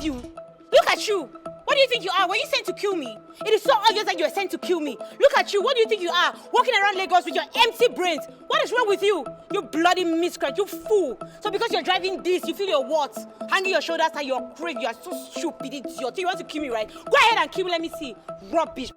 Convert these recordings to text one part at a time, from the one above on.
with you? Look at you. What do you think you are? Were you sent to kill me? It is so obvious that you are sent to kill me. Look at you. What do you think you are? Walking around Lagos with your empty brains. What is wrong with you? You bloody miscreant. You fool. So because you're driving this, you feel your what? Hanging your shoulders and you're crazy. You are so stupid. Idiot. You want to kill me, right? Go ahead and kill me. Let me see. Rubbish.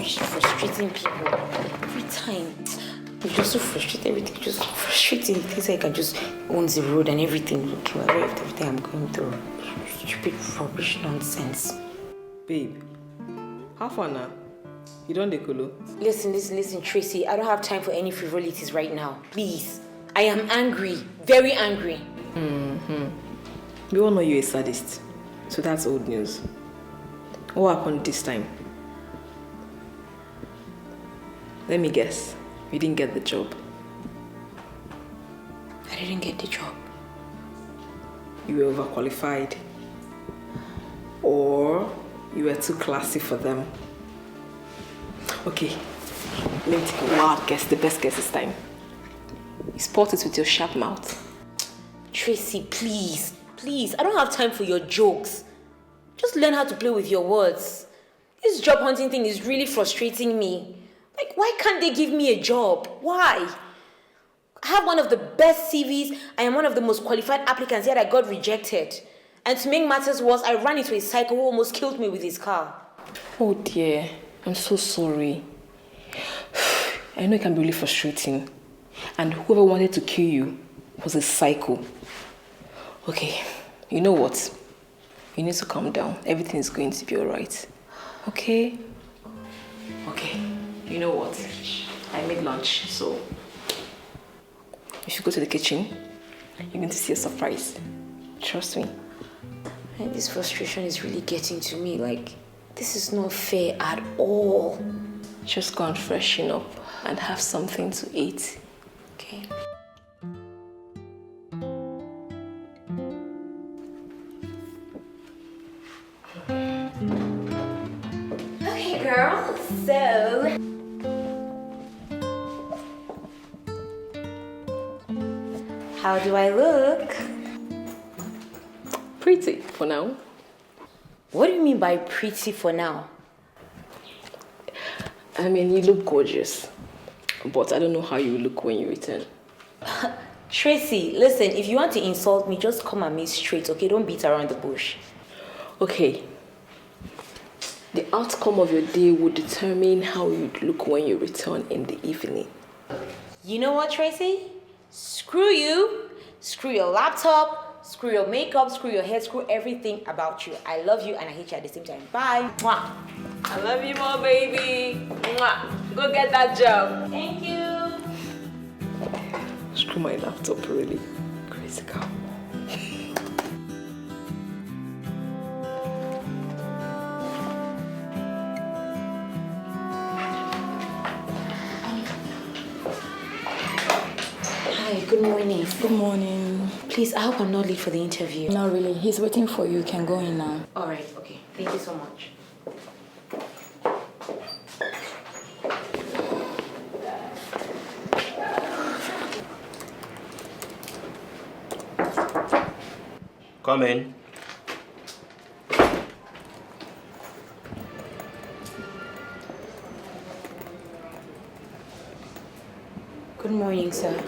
Frustrating people every time. It's just so frustrating. Everything just so frustrating. Things like I just own the road and everything. Look, you're aware of everything I'm going through. Stupid rubbish nonsense. Babe, how far now? You don't decolo? Listen, Tracy. I don't have time for any frivolities right now. Please. I am angry. Very angry. We all know you're a sadist. So that's old news. What happened this time? Let me guess. You didn't get the job. I didn't get the job. You were overqualified. Or you were too classy for them. Okay, let me take a wild guess. The best guess this time. You spot it with your sharp mouth. Tracy, please. I don't have time for your jokes. Just learn how to play with your words. This job hunting thing is really frustrating me. Like, why can't they give me a job? Why? I have one of the best CVs. I am one of the most qualified applicants, yet I got rejected. And to make matters worse, I ran into a psycho who almost killed me with his car. Oh dear, I'm so sorry. I know it can be really frustrating. And whoever wanted to kill you was a psycho. Okay, you know what? You need to calm down. Everything is going to be alright. Okay? Okay. You know what? I made lunch, so if you go to the kitchen, you're going to see a surprise. Trust me. And this frustration is really getting to me. Like, this is not fair at all. Just go and freshen up and have something to eat. Okay. Okay, girl. So... how do I look? Pretty for now. What do you mean by pretty for now? I mean, you look gorgeous. But I don't know how you look when you return. Tracy, listen, if you want to insult me, just come at me straight, okay? Don't beat around the bush. Okay. The outcome of your day will determine how you look when you return in the evening. You know what, Tracy? Screw you, screw your laptop, screw your makeup, screw your hair, screw everything about you. I love you and I hate you at the same time. Bye. Mwah. I love you more, baby. Mwah. Go get that job. Thank you. Screw my laptop, really. Crazy cow. Hi, good morning. Good morning. Please, I hope I'm not late for the interview. Not really. He's waiting for you. You can go in now. All right, okay. Thank you so much. Come in. Good morning, sir.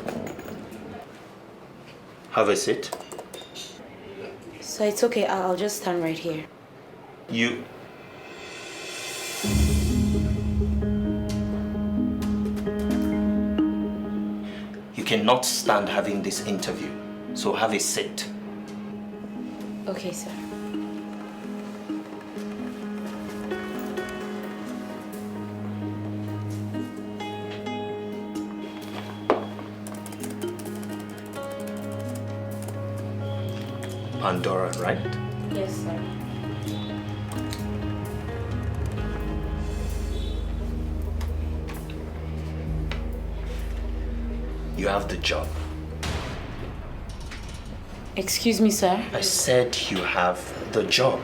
Have a seat. So it's okay, I'll just stand right here. You cannot stand having this interview, so have a seat. Okay, sir. Pandora, right? Yes, sir. You have the job. Excuse me, sir. I said you have the job.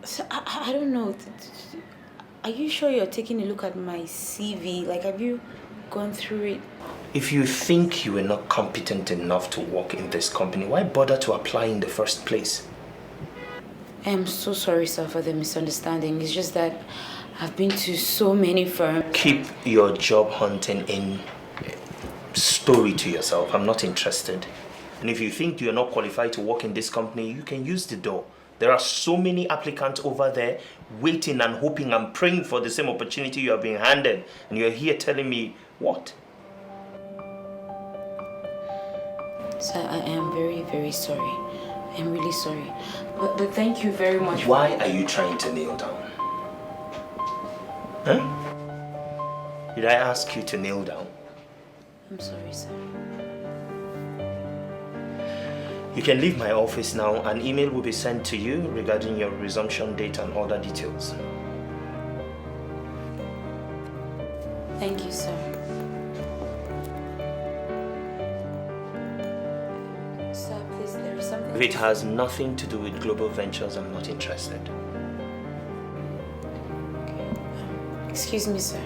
So I don't know. Are you sure you're taking a look at my CV? Like, have you gone through it? If you think you were not competent enough to work in this company, why bother to apply in the first place? I'm so sorry, sir, for the misunderstanding. It's just that I've been to so many firms. Keep your job hunting in story to yourself. I'm not interested. And if you think you're not qualified to work in this company, you can use the door. There are so many applicants over there waiting and hoping and praying for the same opportunity you have been handed. And you're here telling me what? Sir, I am very, very sorry. I'm really sorry. But thank you very much. Why are you trying to kneel down? Huh? Did I ask you to kneel down? I'm sorry, sir. You can leave my office now. An email will be sent to you regarding your resumption date and other details. Thank you, sir. Sir, please, there is something... If it has nothing to do with global ventures, I'm not interested. Excuse me, sir.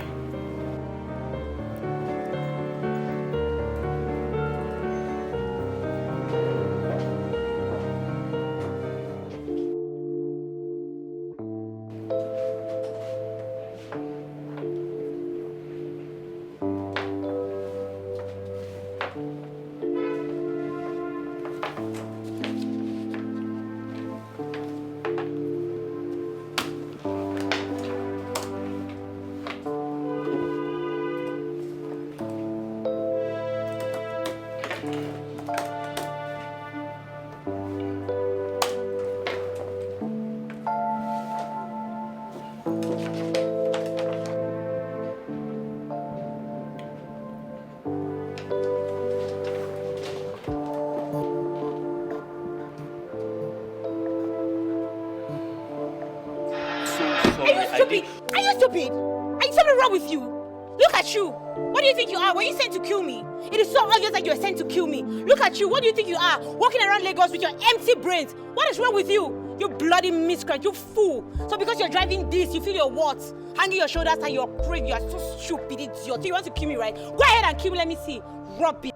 Stupid! Are you stupid? Are you something wrong with you? Look at you! What do you think you are? Were you sent to kill me? It is so obvious that you are sent to kill me. Look at you! What do you think you are? Walking around Lagos with your empty brains. What is wrong with you? You bloody miscreant, you fool! So because you're driving this, you feel your worth, hanging your shoulders and you're brave. You are so stupid, idiot. So you want to kill me, right? Go ahead and kill me. Let me see. Rubbish.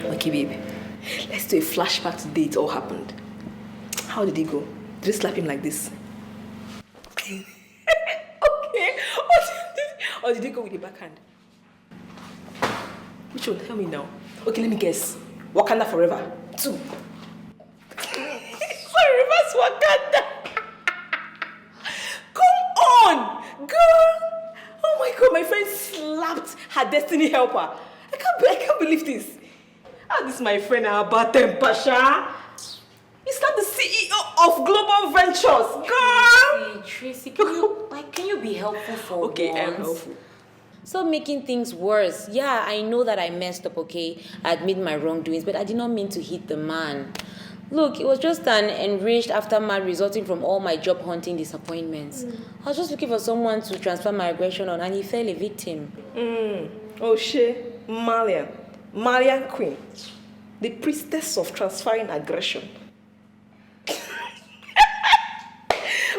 Okay, babe. Let's do a flashback to the day it all happened. How did it go? Did you slap him like this? Okay. Or did you go with the backhand? Which one? Tell me now. Okay, let me guess. Wakanda forever. 2. Sorry, reverse Wakanda. Come on, girl. Oh my God, my friend slapped her destiny helper. I can't believe this. Ah, this is my friend Abatem Pasha. You slapped the CEO of Global Ventures, girl. Tracy, can you be helpful for Okay, once? I'm helpful. Stop making things worse. Yeah, I know that I messed up, okay? I admit my wrongdoings, but I did not mean to hit the man. Look, it was just an enraged aftermath resulting from all my job hunting disappointments. I was just looking for someone to transfer my aggression on, and he fell a victim. Oh, Malian Queen, the priestess of transferring aggression.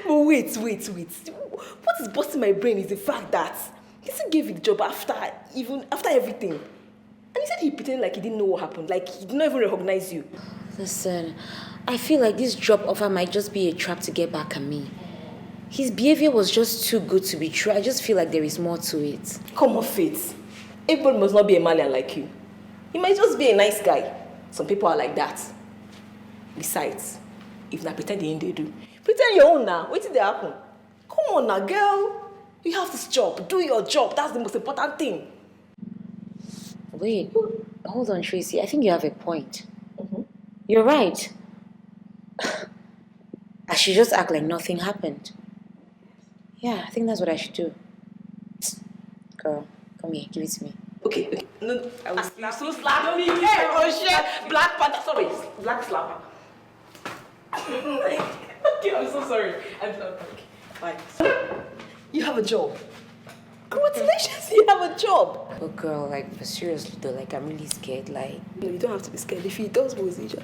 But wait. What is busting my brain is the fact that he still gave you the job after everything. And he said he pretended like he didn't know what happened, like he did not even recognize you. Listen, I feel like this job offer might just be a trap to get back at me. His behavior was just too good to be true. I just feel like there is more to it. Come on, Faith. Everybody must not be a Malian like you. You might just be a nice guy. Some people are like that. Besides, if not pretend they do. Pretend your own now. Wait till they happen. Come on now, girl. You have this job. Do your job. That's the most important thing. Wait, hold on, Tracy. I think you have a point. You're right. I should just act like nothing happened. Yeah, I think that's what I should do. Girl, come here, give it to me. Okay. No, I will slap me. Hey, oh shit. Black panther. Sorry, black slapper. Okay, I'm so sorry. I'm sorry. Okay, bye. You have a job. Congratulations, you have a job. Oh, girl, like, but seriously though, like, I'm really scared. Like, No, you don't have to be scared. If he does, what is Ujam?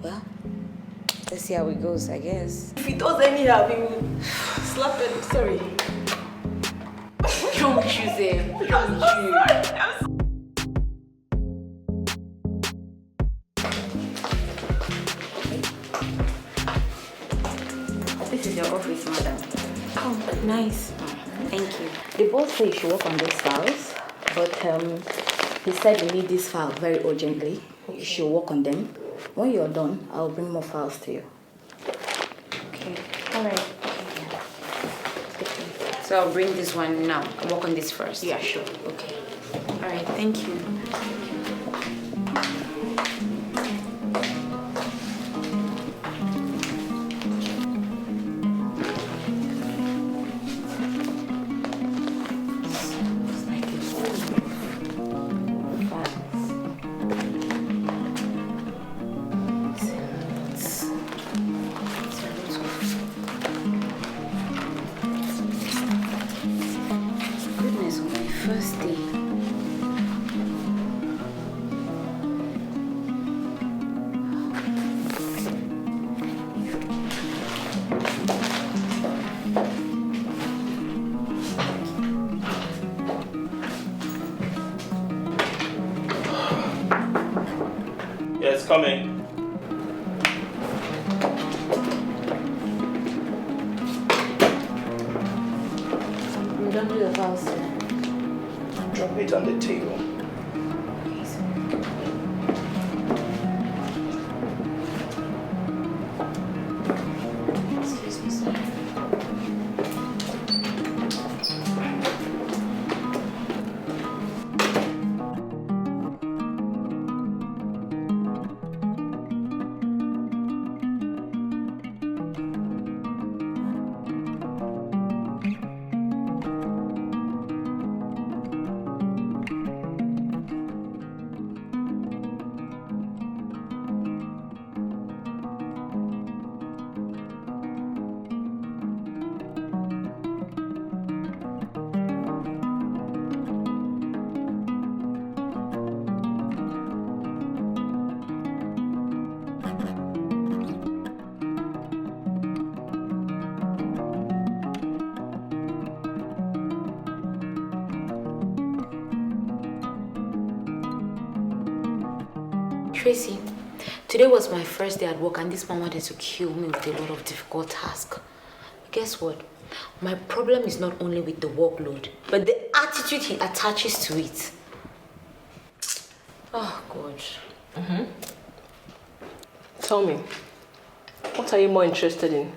well, let's see how it goes, I guess. If he does anyhow, he will slap it. Sorry. What's wrong with you, Zay? What's wrong with you? This is your office, madam. Oh, nice. Thank you. The boss said you should work on these files, but he said we need this file very urgently. You should work on them. When you're done, I'll bring more files to you. Okay. All right. So I'll bring this one now. I'll work on this first. Yeah, sure. Okay. All right. Thank you. Goodness, on my first day. Yeah, it's coming. You don't do the files, sir. Drop it on the table. Okay, sir. Excuse me, sir. Tracy, today was my first day at work and this man wanted to kill me with a lot of difficult tasks. Guess what? My problem is not only with the workload, but the attitude he attaches to it. Oh, God. Tell me, what are you more interested in?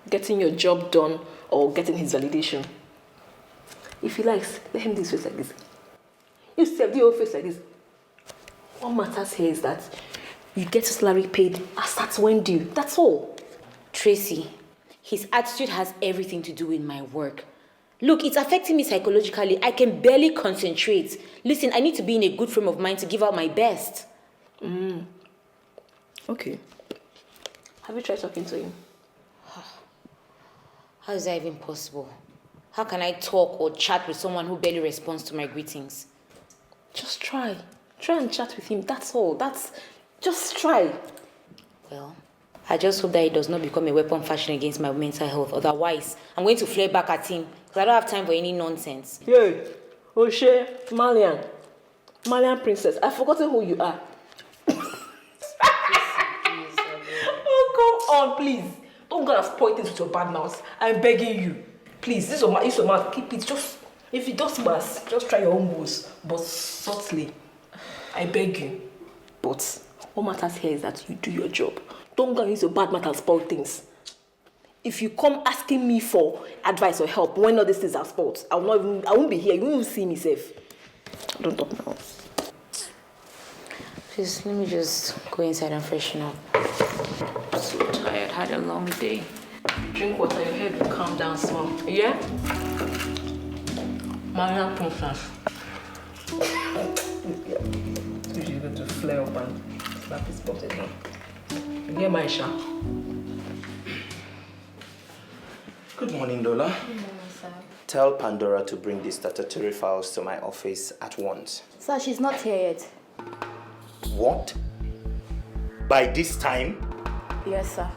Getting your job done or getting his validation? If he likes, let him do his face like this. You still do your face like this. What matters here is that you get your salary paid as at when due. That's all. Tracy, his attitude has everything to do with my work. Look, it's affecting me psychologically. I can barely concentrate. Listen, I need to be in a good frame of mind to give out my best. Okay. Have you tried talking to him? How is that even possible? How can I talk or chat with someone who barely responds to my greetings? Just try. Try and chat with him. That's all. Just try. Well, I just hope that it does not become a weapon fashioned against my mental health. Otherwise, I'm going to flare back at him because I don't have time for any nonsense. Hey, Oshe, Malian princess. I've forgotten who you are. Oh, come on, please. Don't go and spoil things with your bad mouth. I'm begging you. Please, this is your mouth. Keep it. Just If it does pass, just try your own boost, but subtly. I beg you. But what matters here is that you do your job. Don't go and use your bad mouth and spoil things. If you come asking me for advice or help when all these things are spoiled, I won't be here. You won't even see me safe. Don't talk now. Please, let me just go inside and freshen up. I'm so tired. Had a long day. Drink water, your head will calm down small. Yeah? Marian princess. Usually go to flare up and slap his butt again. Yeah, Maisha. Good morning, Lola. Good morning, sir. Tell Pandora to bring the statutory files to my office at once. Sir, she's not here yet. What? By this time? Yes, sir.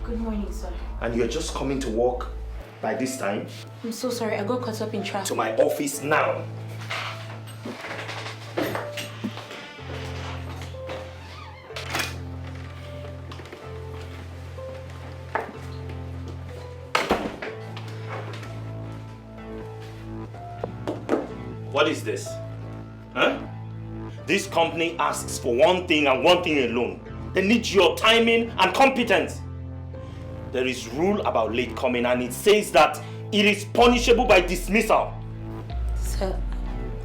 Good morning, sir. And you're just coming to work by this time? I'm so sorry. I got caught up in traffic. To my office now. What is this? Huh? This company asks for one thing and one thing alone. They need your timing and competence. There is rule about late coming and it says that it is punishable by dismissal. Sir,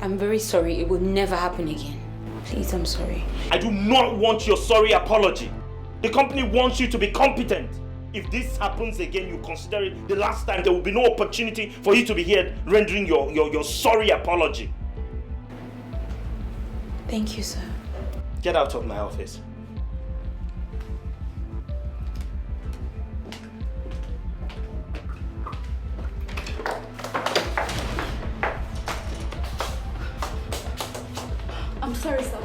I'm very sorry. It will never happen again. Please, I'm sorry. I do not want your sorry apology. The company wants you to be competent. If this happens again, you consider it the last time. There will be no opportunity for you to be here rendering your sorry apology. Thank you, sir. Get out of my office. I'm sorry, sir.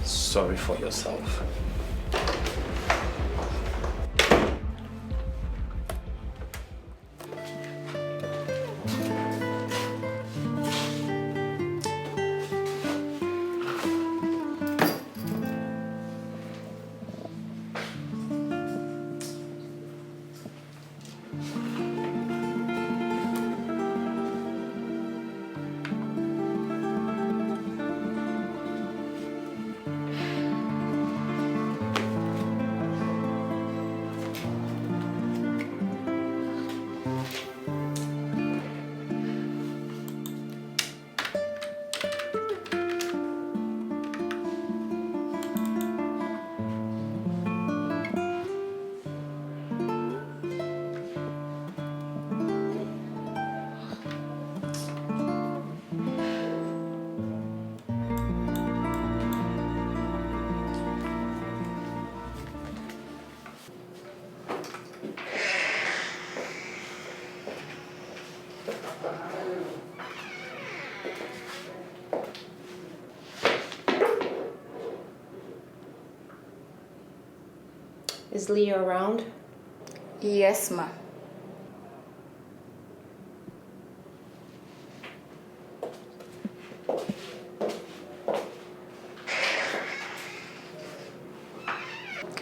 Sorry for yourself. Is Leo around? Yes, ma.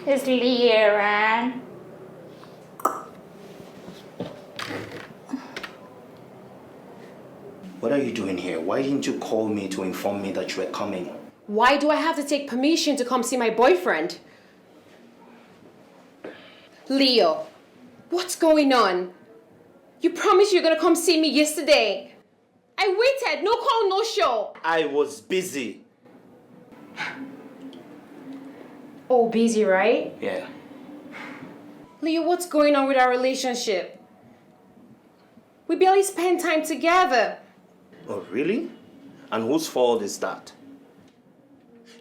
Is Leo around? What are you doing here? Why didn't you call me to inform me that you were coming? Why do I have to take permission to come see my boyfriend? Leo, what's going on? You promised you were gonna come see me yesterday. I waited, no call, no show. I was busy. Oh, busy, right? Yeah. Leo, what's going on with our relationship? We barely spend time together. Oh, really? And whose fault is that?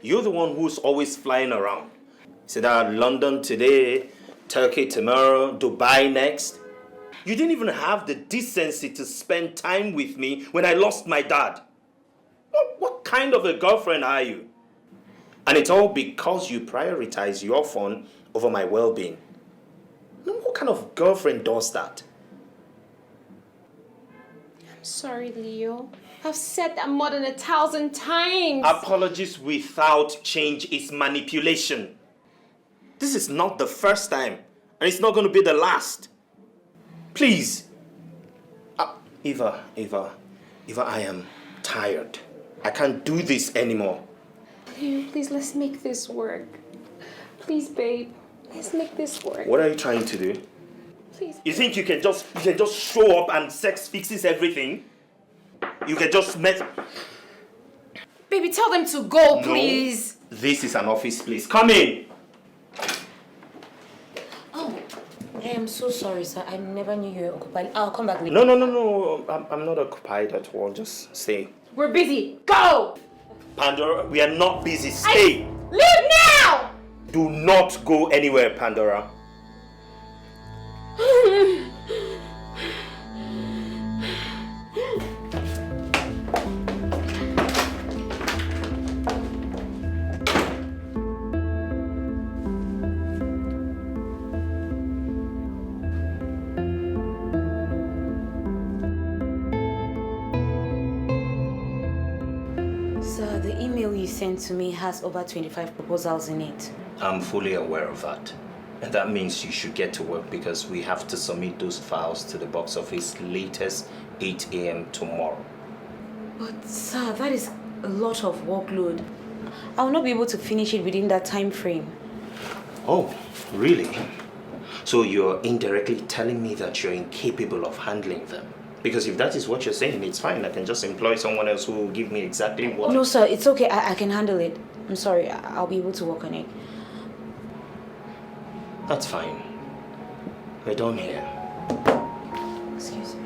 You're the one who's always flying around. Is it London today, Turkey tomorrow, Dubai next? You didn't even have the decency to spend time with me when I lost my dad. What kind of a girlfriend are you? And it's all because you prioritize your fun over my well-being. What kind of girlfriend does that? I'm sorry, Leo. I've said that more than 1,000 times. Apologies without change is manipulation. This is not the first time, and it's not going to be the last. Please. Eva, I am tired. I can't do this anymore. Please, let's make this work. Please, babe. Let's make this work. What are you trying to do? Please. You think you can just show up and sex fixes everything? You can just mess... Baby, tell them to go, No, please. this is an office place. Come in. Oh, I am so sorry, sir. I never knew you were occupied. I'll come back later. No. I'm not occupied at all. Just stay. We're busy. Go! Pandora, we are not busy. Stay. Leave now! Do not go anywhere, Pandora. Sir, the email you sent to me has over 25 proposals in it. I'm fully aware of that. And that means you should get to work because we have to submit those files to the box office latest 8 a.m. tomorrow. But sir, that is a lot of workload. I will not be able to finish it within that time frame. Oh, really? So you're indirectly telling me that you're incapable of handling them? Because if that is what you're saying, it's fine. I can just employ someone else who will give me exactly what... No, sir, it's okay. I can handle it. I'm sorry. I'll be able to work on it. That's fine. We're done here. Excuse me.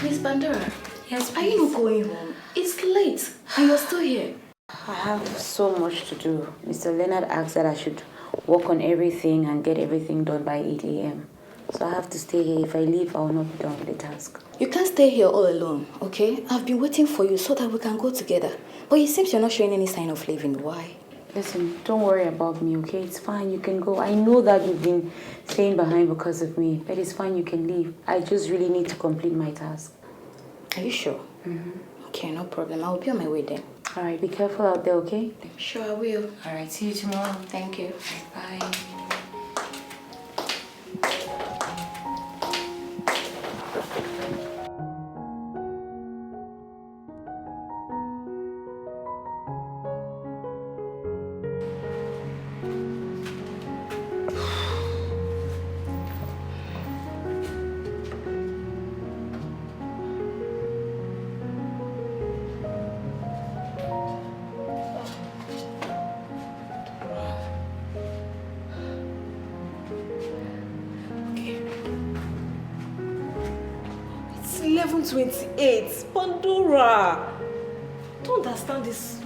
Miss Bandura, Yes, are you not going home? It's late and you're still here. I have so much to do. Mr. Leonard asked that I should work on everything and get everything done by 8 a.m. So I have to stay here. If I leave, I will not be done with the task. You can't stay here all alone, okay? I've been waiting for you so that we can go together. But it seems you're not showing any sign of leaving. Why? Listen, don't worry about me, okay? It's fine. You can go. I know that you've been staying behind because of me, but it's fine. You can leave. I just really need to complete my task. Are you sure? Okay, no problem. I'll be on my way then. All right, be careful out there, okay? Sure, I will. All right, see you tomorrow. Thank you. Bye. It's 11:28. Pandora! Don't understand this.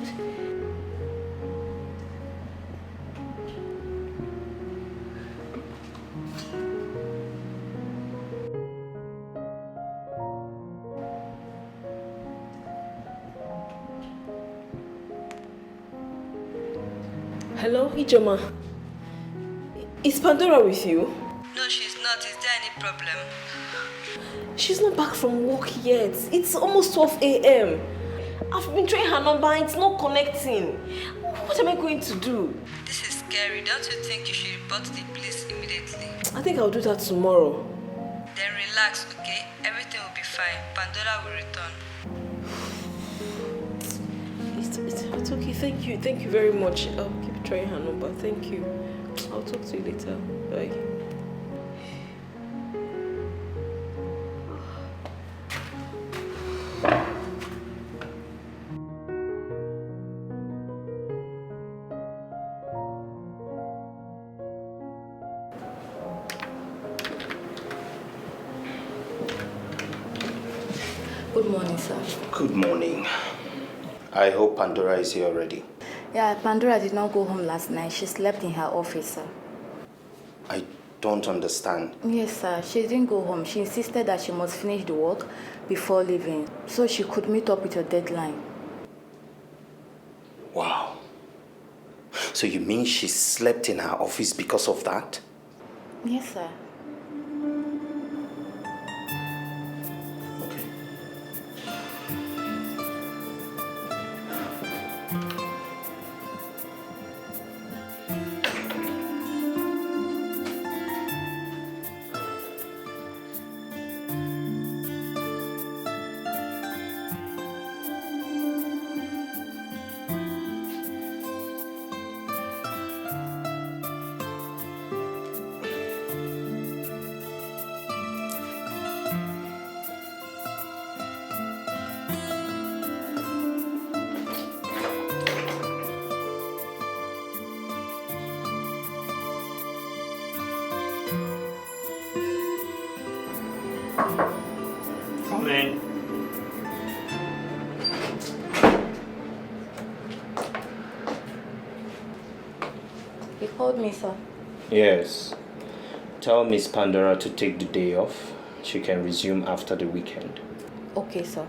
Hello, Ujam. Is Pandora with you? No, she's not. Is there any problem? She's not back from work yet. It's almost 12 a.m. I've been trying her number and it's not connecting. What am I going to do? This is scary. Don't you think you should report to the police immediately? I think I'll do that tomorrow. Then relax, okay? Everything will be fine. Pandora will return. It's okay. Thank you. Thank you very much. I'll keep trying her number. Thank you. I'll talk to you later. Bye. Good morning, sir. Good morning. I hope Pandora is here already. Yeah, Pandora did not go home last night. She slept in her office, sir. I don't understand. Yes, sir. She didn't go home. She insisted that she must finish the work before leaving, so she could meet up with your deadline. Wow. So you mean she slept in her office because of that? Yes, sir. Okay. Come in. You called me, sir. Yes. Tell Miss Pandora to take the day off. She can resume after the weekend. Okay, sir.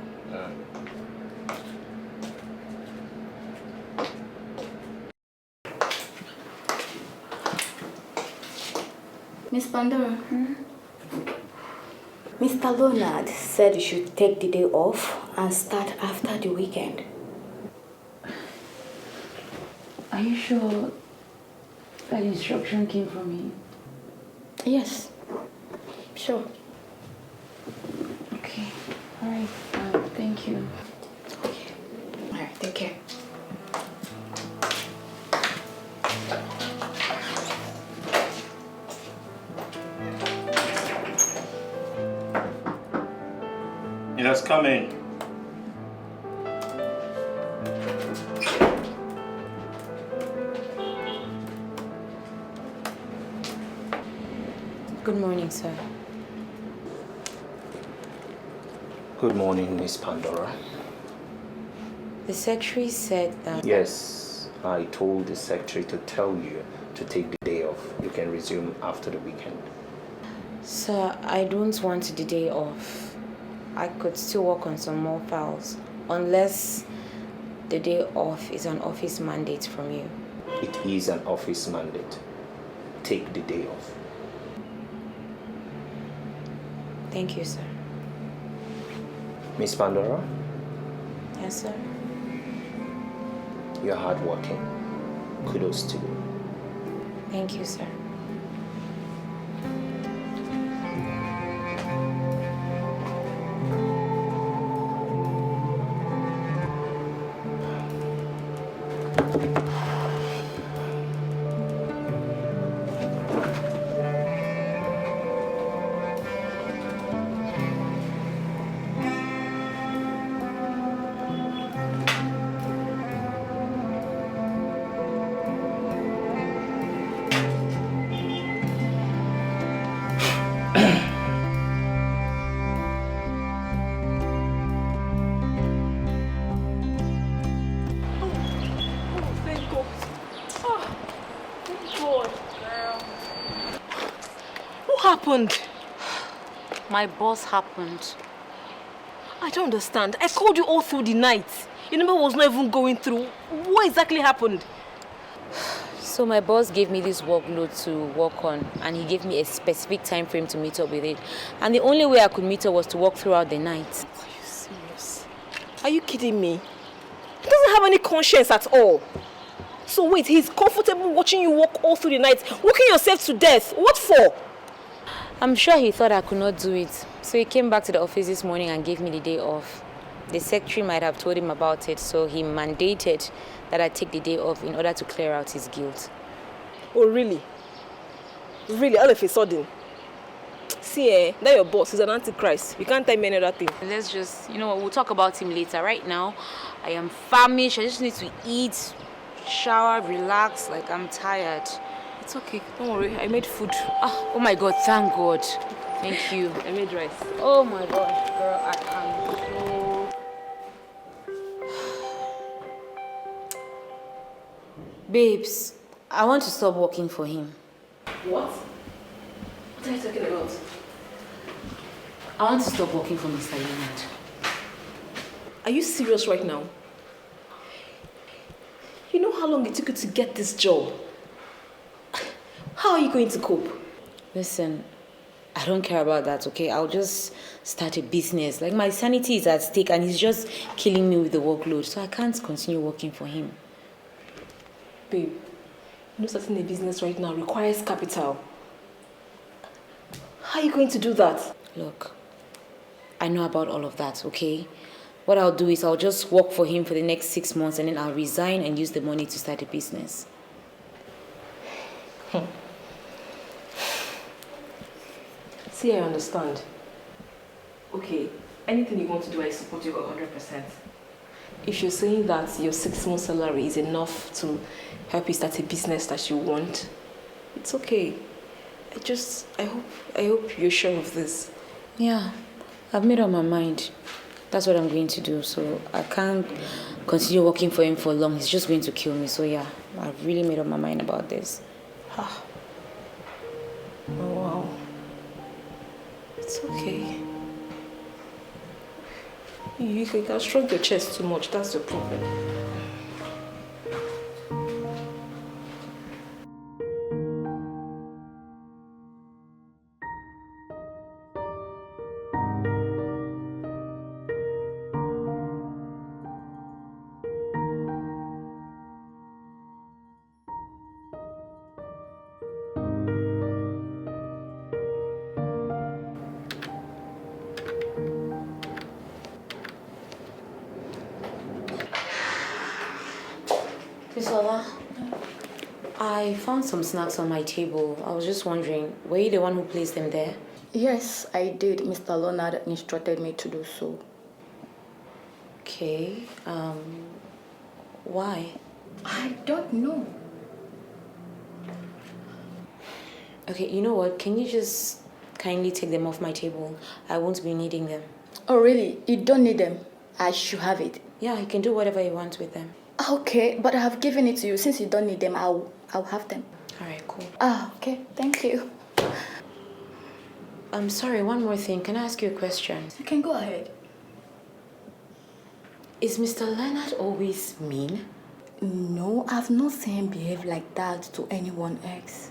Miss Pandora. Mr. Leonard said you should take the day off and start after the weekend. Are you sure that instruction came from me? Yes. Sure. Okay. All right. Thank you. Okay. All right, take care. Yes, come in. Good morning, sir. Good morning, Miss Pandora. The secretary said that... Yes, I told the secretary to tell you to take the day off. You can resume after the weekend. Sir, I don't want the day off. I could still work on some more files, unless the day off is an office mandate from you. It is an office mandate. Take the day off. Thank you, sir. Miss Pandora, Yes, sir. you're hardworking. Kudos to you. Thank you, sir. What happened? My boss happened. I don't understand. I called you all through the night. Your number was not even going through. What exactly happened? So my boss gave me this workload to work on, and he gave me a specific time frame to meet up with it. And the only way I could meet up was to work throughout the night. Are you serious? Are you kidding me? He doesn't have any conscience at all. So wait, he's comfortable watching you work all through the night, working yourself to death. What for? I'm sure he thought I could not do it. So he came back to the office this morning and gave me the day off. The secretary might have told him about it, so he mandated that I take the day off in order to clear out his guilt. Oh, really? Really, all of a sudden? See, that your boss is an antichrist. You can't tell me any other thing. Let's just, we'll talk about him later. Right now, I am famished. I just need to eat, shower, relax. Like, I'm tired. It's okay. Don't worry. I made food. Oh my God, thank God. Thank you. I made rice. Oh my gosh, girl, I am so Babes, I want to stop working for him. What? What are you talking about? I want to stop working for Mr. Leonard. Are you serious right now? You know how long it took you to get this job? How are you going to cope? Listen, I don't care about that, okay? I'll just start a business. Like, my sanity is at stake and he's just killing me with the workload. So I can't continue working for him. Babe, you know starting a business right now requires capital. How are you going to do that? Look, I know about all of that, okay? What I'll do is I'll just work for him for the next 6 months and then I'll resign and use the money to start a business. See, I understand. Okay, anything you want to do, I support you 100%. If you're saying that your 6 month salary is enough to help you start a business that you want, it's okay. I hope you're sure of this. Yeah, I've made up my mind. That's what I'm going to do. So I can't continue working for him for long. He's just going to kill me. So yeah, I've really made up my mind about this. Oh, wow. It's okay. You can shrug your chest too much. That's your problem. Miss Ola, I found some snacks on my table. I was just wondering, were you the one who placed them there? Yes, I did. Mr. Leonard instructed me to do so. Okay, why? I don't know. Okay, you know what? Can you just kindly take them off my table? I won't be needing them. Oh, really? You don't need them? I should have it. Yeah, you can do whatever you want with them. Okay, but I have given it to you. Since you don't need them, I'll have them. All right, cool. Okay. Thank you. I'm sorry, one more thing. Can I ask you a question? You can go ahead. Is Mr. Leonard always mean? No, I've not seen him behave like that to anyone else.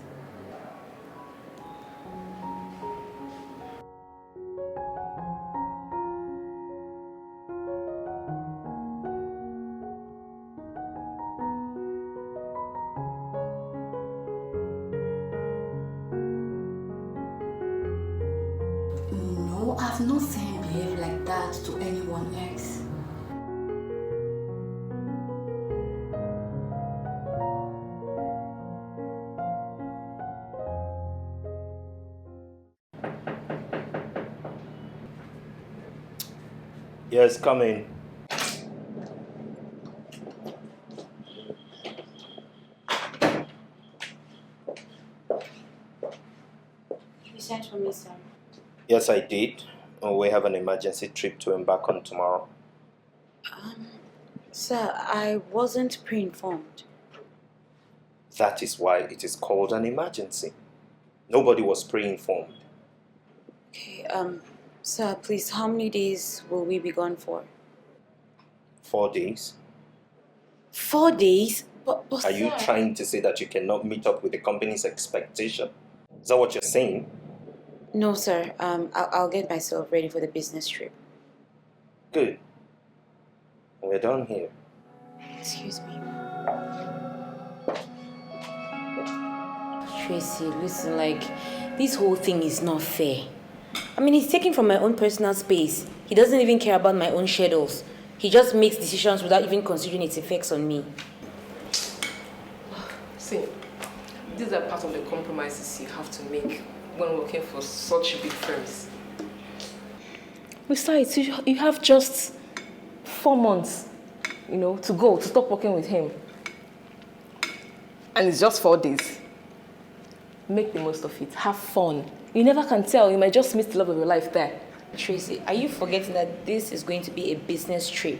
No, I've not seen him behave like that to anyone else. Yes, come in. You sent for me, sir. Yes, I did. We have an emergency trip to embark on tomorrow. Sir, I wasn't pre-informed. That is why it is called an emergency. Nobody was pre-informed. Okay, sir, please, how many days will we be gone for? 4 days. 4 days? But Are you trying to say that you cannot meet up with the company's expectation? Is that what you're saying? No, sir. I'll get myself ready for the business trip. Good. We're done here. Excuse me. Tracy, listen, like, this whole thing is not fair. I mean, he's taking from my own personal space. He doesn't even care about my own schedules. He just makes decisions without even considering its effects on me. See, these are part of the compromises you have to make when working for such big firms. Besides, you have just 4 months, to go, to stop working with him. And it's just 4 days. Make the most of it. Have fun. You never can tell. You might just miss the love of your life there. Tracy, are you forgetting that this is going to be a business trip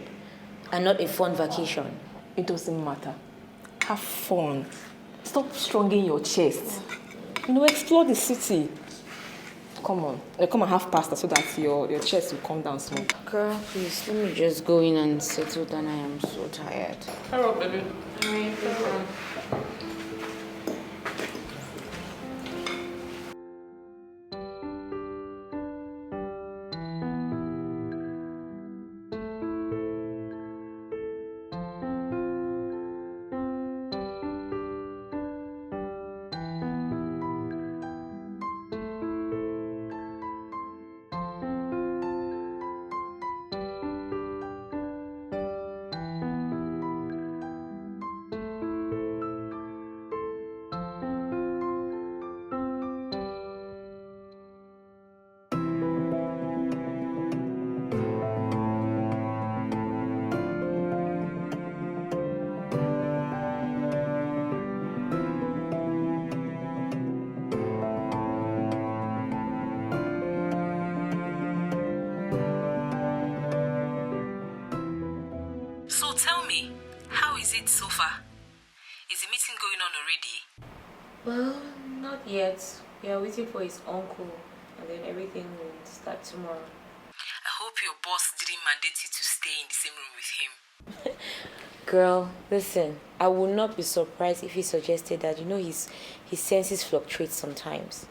and not a fun vacation? It doesn't matter. have fun. Stop stronging your chest. Explore the city. Come on. Come and have pasta so that your chest will come down small. Girl, please, let me just go in and settle down. I am so tired. Hello, baby. So tell me, how is it so far? Is the meeting going on already? Well, not yet. We are waiting for his uncle, and then everything will start tomorrow. I hope your boss didn't mandate you to stay in the same room with him. Girl, listen, I would not be surprised if he suggested that. His senses fluctuate sometimes.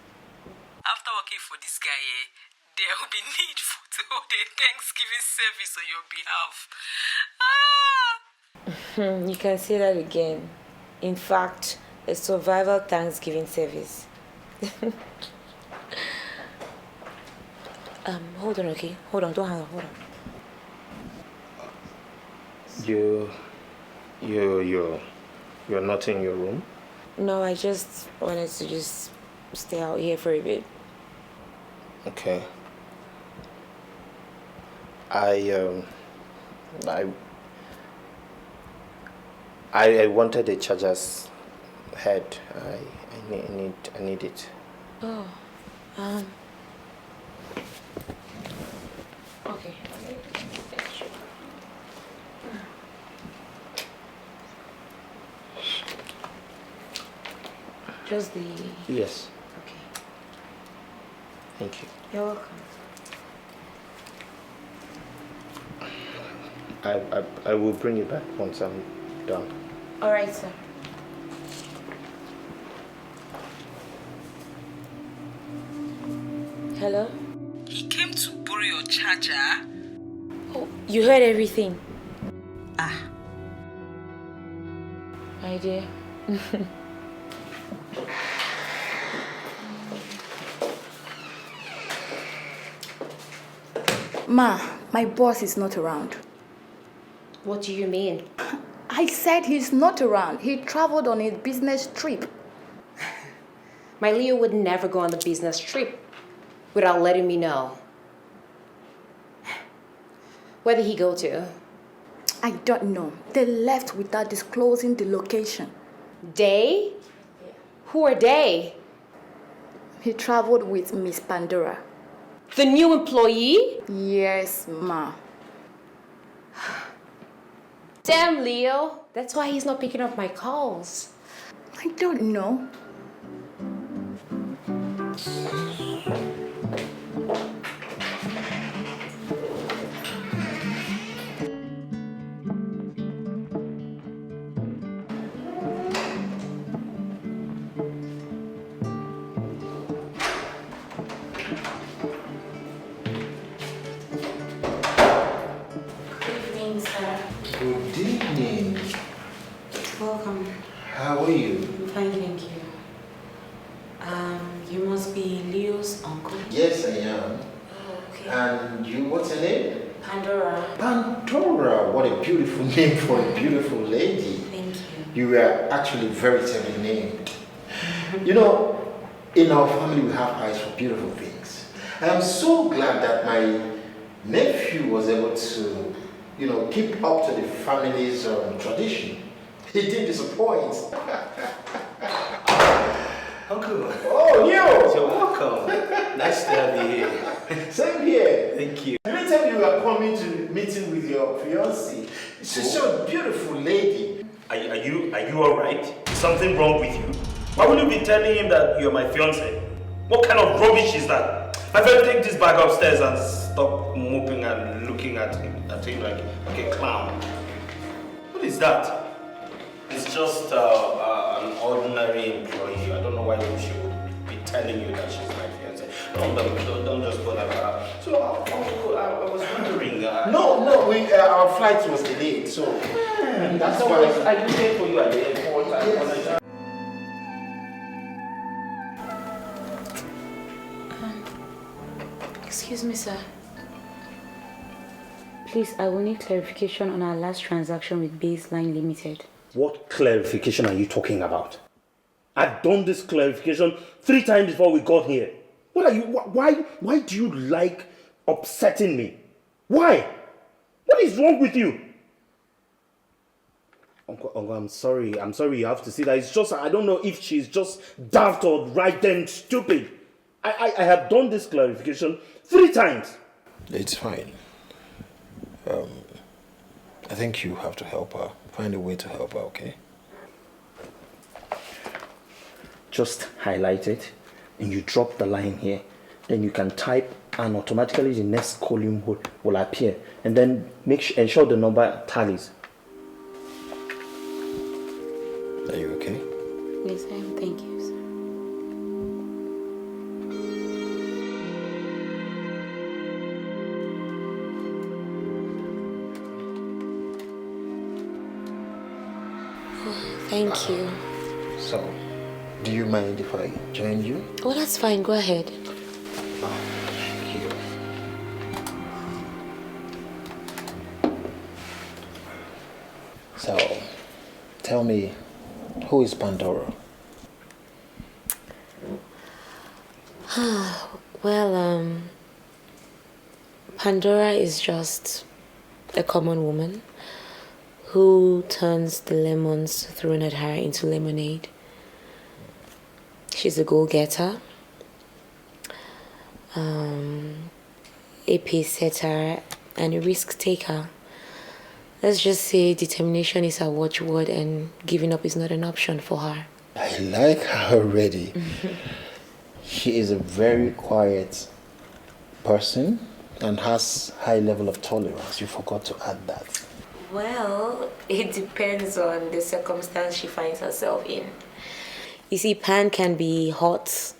After working for this guy, there will be need to hold a Thanksgiving service on your behalf. You can say that again. In fact, a survival Thanksgiving service. Hold on, okay? Hold on, don't hang up, hold on. You're not in your room? No, I just wanted to just stay out here for a bit. Okay. I wanted a charger's head. I need it. Oh, okay. Just the... Yes. Okay. Thank you. You're welcome. I will bring it back once I'm done. All right, sir. Hello? He came to borrow your charger. Oh, you heard everything. Ah. My dear. Ma, my boss is not around. What do you mean? I said he's not around. He traveled on a business trip. My Leo would never go on the business trip without letting me know. Where did he go to? I don't know. They left without disclosing the location. They? Who are they? He traveled with Miss Pandora. The new employee? Yes, Ma. Damn, Leo. That's why he's not picking up my calls. I don't know. Good evening. Welcome. How are you? I'm fine, thank you. You must be Leo's uncle. Yes, I am. Oh, okay. And you, what's your name? Pandora. Pandora. What a beautiful name for a beautiful lady. Thank you. You were actually very terribly named. You know, in our family we have eyes for beautiful things. I am so glad that my nephew was able to, keep up to the family's tradition. He didn't disappoint. Uncle. Oh, you! You're welcome. Nice to have you here. Same here. Thank you. Did I tell you are coming to the meeting with your fiancée? She's such a beautiful lady. Are you alright? Is something wrong with you? Why would you be telling him that you're my fiance? What kind of rubbish is that? I better take this bag upstairs and stop moping and looking at him like a clown. What is that? It's just an ordinary employee. I don't know why she would be telling you that she's my fiance. Don't just go that. So I was wondering. Our flight was delayed, so that's why I waited for you at the airport. Yes. Excuse me, sir. Please, I will need clarification on our last transaction with Baseline Limited. What clarification are you talking about? I've done this clarification 3 times before we got here. What are you? Why do you like upsetting me? Why? What is wrong with you? Uncle, I'm sorry you have to see that. It's just, I don't know if she's just daft or right then stupid. I have done this clarification 3 times. It's fine. I think you have to help her. Find a way to help her, okay? Just highlight it and you drop the line here. Then you can type and automatically the next column will appear. And then ensure the number tallies. Are you okay? Yes, I am. Thank you, sir. Thank you. So, do you mind if I join you? Oh, that's fine. Go ahead. Thank you. So, tell me, who is Pandora? Well, Pandora is just a common woman who turns the lemons thrown at her into lemonade. She's a goal-getter, a pace setter, and a risk taker. Let's just say determination is her watchword and giving up is not an option for her. I like her already. She is a very quiet person and has high level of tolerance. You forgot to add that. Well, it depends on the circumstance she finds herself in. You see, Pan can be hot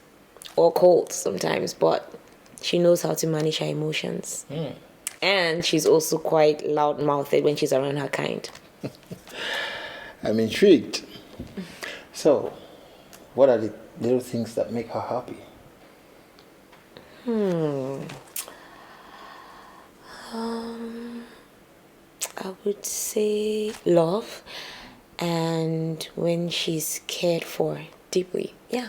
or cold sometimes, but she knows how to manage her emotions. And she's also quite loud-mouthed when she's around her kind. I'm intrigued. So, what are the little things that make her happy? I would say love, and when she's cared for deeply. Yeah.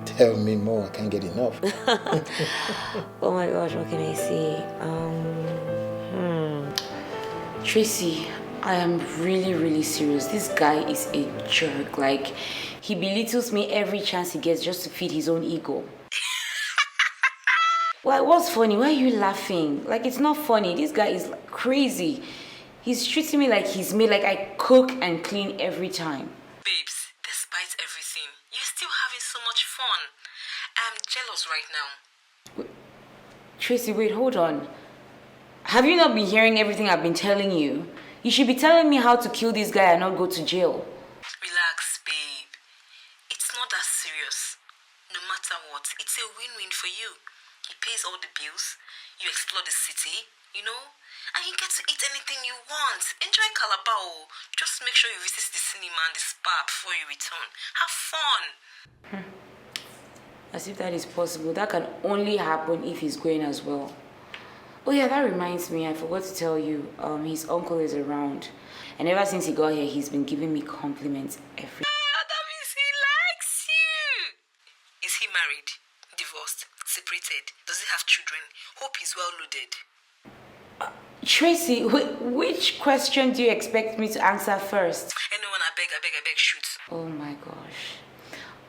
Tell me more, I can't get enough. Oh my gosh, what can I say? Tracy, I am really serious. This guy is a jerk. Like, he belittles me every chance he gets just to feed his own ego. Well, what's funny? Why are you laughing? Like, it's not funny. This guy is crazy. He's treating me like he's me, like I cook and clean every time. Babes, despite everything, you're still having so much fun. I'm jealous right now. Tracy, wait, hold on. Have you not been hearing everything I've been telling you? You should be telling me how to kill this guy and not go to jail. Relax, babe. It's not that serious. No matter what, it's a win-win for you. He pays all the bills, you explore the city, you know, and you get to eat anything you want. Enjoy Calabar. Just make sure you visit the cinema and the spa before you return. Have fun. As if that is possible. That can only happen if he's going as well. Oh yeah, that reminds me, I forgot to tell you, his uncle is around. And ever since he got here, he's been giving me compliments every... That means he likes you. Is he married? Divorced? Separated? Does he have children? Hope he's well loaded. Tracy, which question do you expect me to answer first? Anyone, I beg, shoot. Oh my gosh.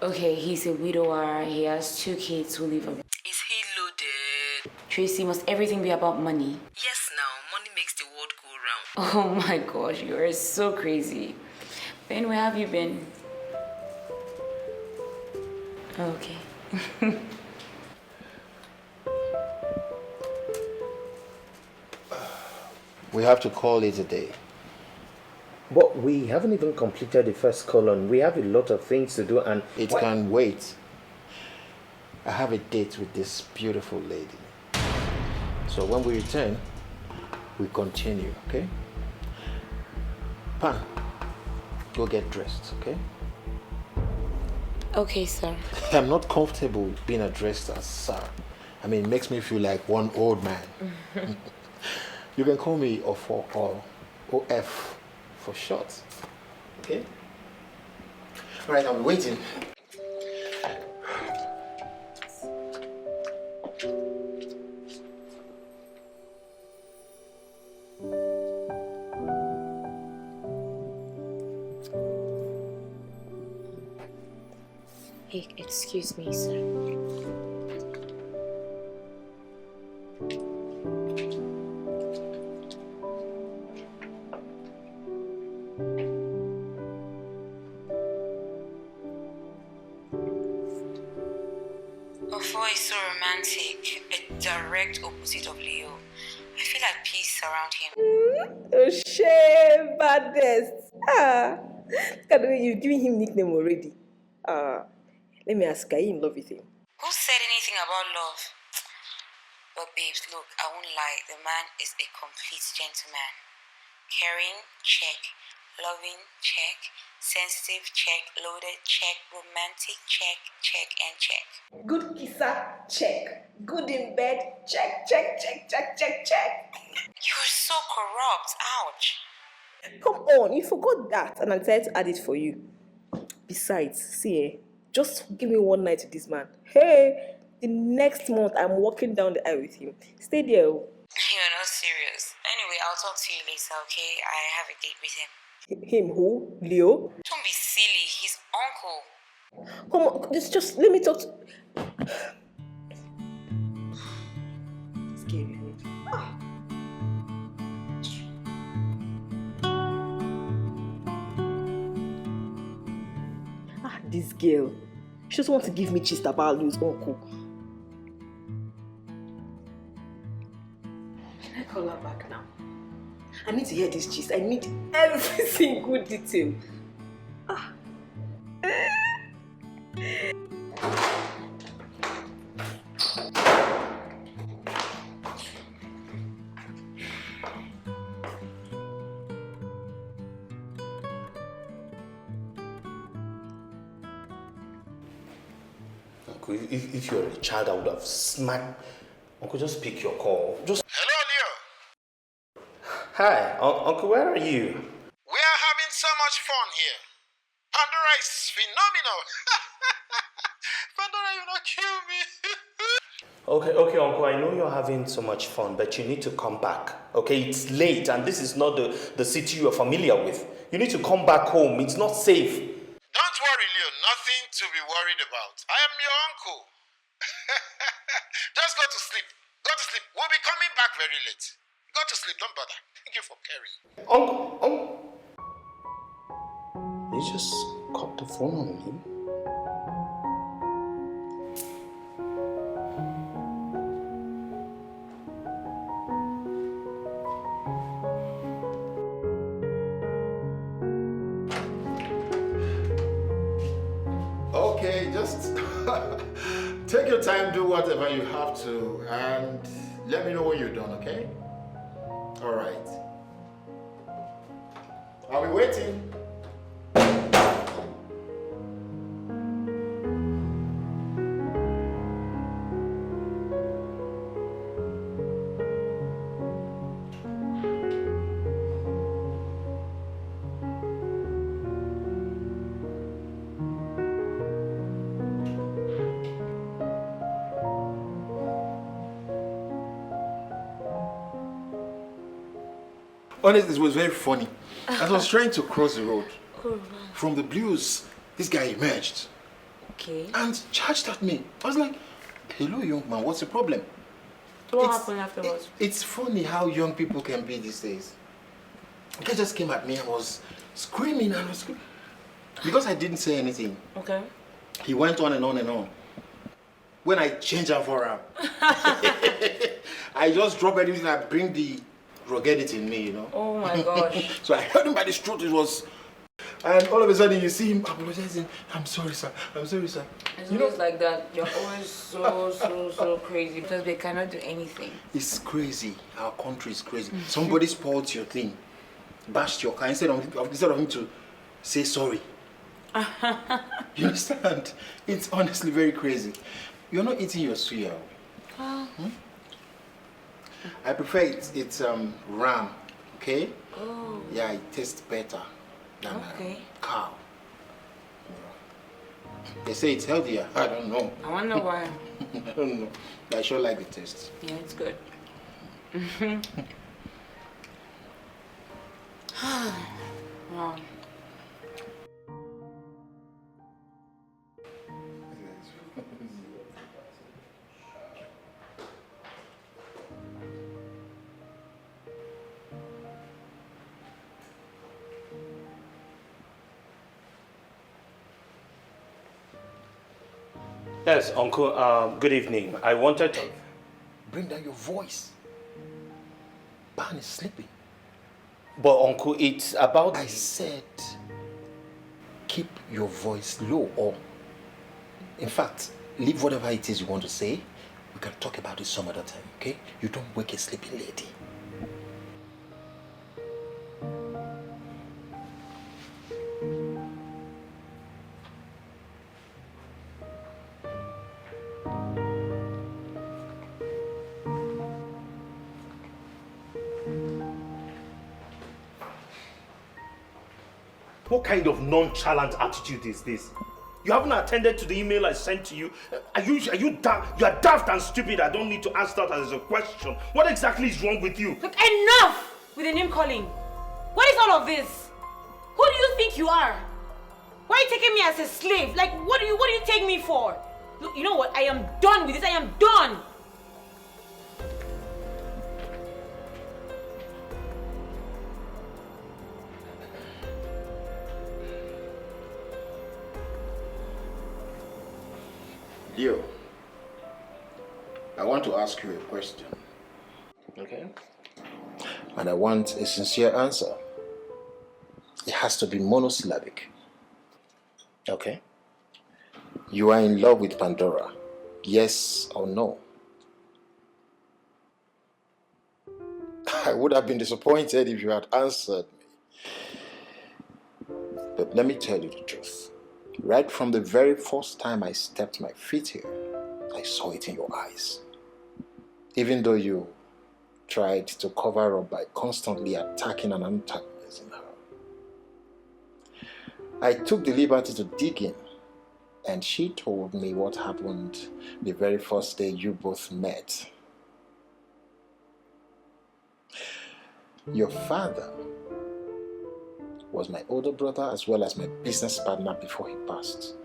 Okay, he's a widower. He has 2 kids who live abroad. Is he loaded? Tracy, must everything be about money? Yes, now. Money makes the world go round. Oh my gosh, you are so crazy. Ben, where have you been? Okay. We have to call it a day. But we haven't even completed the first column. We have a lot of things to do and... It can wait. I have a date with this beautiful lady. So when we return, we continue, okay? Pan, go get dressed, okay? Okay, sir. I'm not comfortable being addressed as sir. I mean, it makes me feel like one old man. You can call me Ofo or OF for short. Okay? All right, I'll be waiting. Hey, excuse me, sir. Ofo is so romantic, a direct opposite of Leo. I feel at peace around him. Oh, shame, baddest. Look at the way you've given him nickname already. Let me ask, are you in love with him? Who said anything about love? But babes, look, I won't lie. The man is a complete gentleman. Caring, check. Loving, check. Sensitive, check. Loaded, check. Romantic, check, check, and check. Good kisser, check. Good in bed, check, check, check, check, check, check. You're so corrupt. Ouch. Come on, you forgot that, and I decided to add it for you. Besides, see, just give me one night with this man. Hey, the next month I'm walking down the aisle with him. Stay there. You're not serious. Anyway, I'll talk to you later, okay? I have a date with him. Him who? Leo? Don't be silly. His uncle. Come on, just let me talk to... Scary. This girl. She just wants to give me gist about Leo's uncle. Can I call her back now? I need to hear this gist. I need every single detail. Uncle, if you're a child, I would have smacked. Uncle, just pick your call. Just. Hello, Leo. Hi, Uncle, where are you? We are having so much fun here. Pandora is phenomenal. Pandora, you not kill me. Okay, Uncle, I know you're having so much fun, but you need to come back. Okay, it's late, and this is not the city you are familiar with. You need to come back home. It's not safe. Don't worry, Leo. Nothing to be worried about. I am your uncle. Just go to sleep. Go to sleep. We'll be coming back very late. Go to sleep. Don't bother. Thank you for caring. Uncle. You just cut the phone on me. Okay, just take your time, do whatever you have to, and let me know when you're done, okay? All right. I'll be waiting. Honestly, it was very funny. As I was trying to cross the road, from the blues, this guy emerged. Okay. And charged at me. I was like, hello, young man, what's the problem? What happened afterwards? It's funny how young people can be these days. The guy just came at me and was screaming and was screaming. Because I didn't say anything. Okay. He went on and on and on. When I change her for her, I just drop everything and bring the ruggedity in me, you know. Oh my gosh. So I held him by the throat. It was, and all of a sudden you see him apologizing. I'm sorry, sir. I'm sorry, sir. It's always like that. You're always so crazy because they cannot do anything. It's crazy. Our country is crazy. Somebody spoiled your thing, bashed your car instead of him to say sorry. You understand? It's honestly very crazy. You're not eating your suya. I prefer it's ram, okay? Oh. Yeah, it tastes better than cow. They say it's healthier. I don't know. I wonder why. I don't know. I sure like the taste. Yeah, it's good. Wow. Yes, Uncle, good evening. I wanted to... Bring down your voice. Ban is sleeping. But Uncle, it's about... I said, keep your voice low, or in fact, leave whatever it is you want to say. We can talk about it some other time, okay? You don't wake a sleeping lady. What kind of nonchalant attitude is this? You haven't attended to the email I sent to you. Are you daft? You are daft and stupid. I don't need to ask that as a question. What exactly is wrong with you? Look, enough with the name calling. What is all of this? Who do you think you are? Why are you taking me as a slave? Like, what do you take me for? Look, you know what? I am done with this. I am done. Leo, I want to ask you a question. Okay. And I want a sincere answer. It has to be monosyllabic. Okay. You are in love with Pandora. Yes or no? I would have been disappointed if you had answered me. But let me tell you the truth. Right from the very first time I stepped my feet here, I saw it in your eyes. Even though you tried to cover up by constantly attacking and antagonizing her. I took the liberty to dig in, and she told me what happened the very first day you both met. Your father was my older brother as well as my business partner before he passed.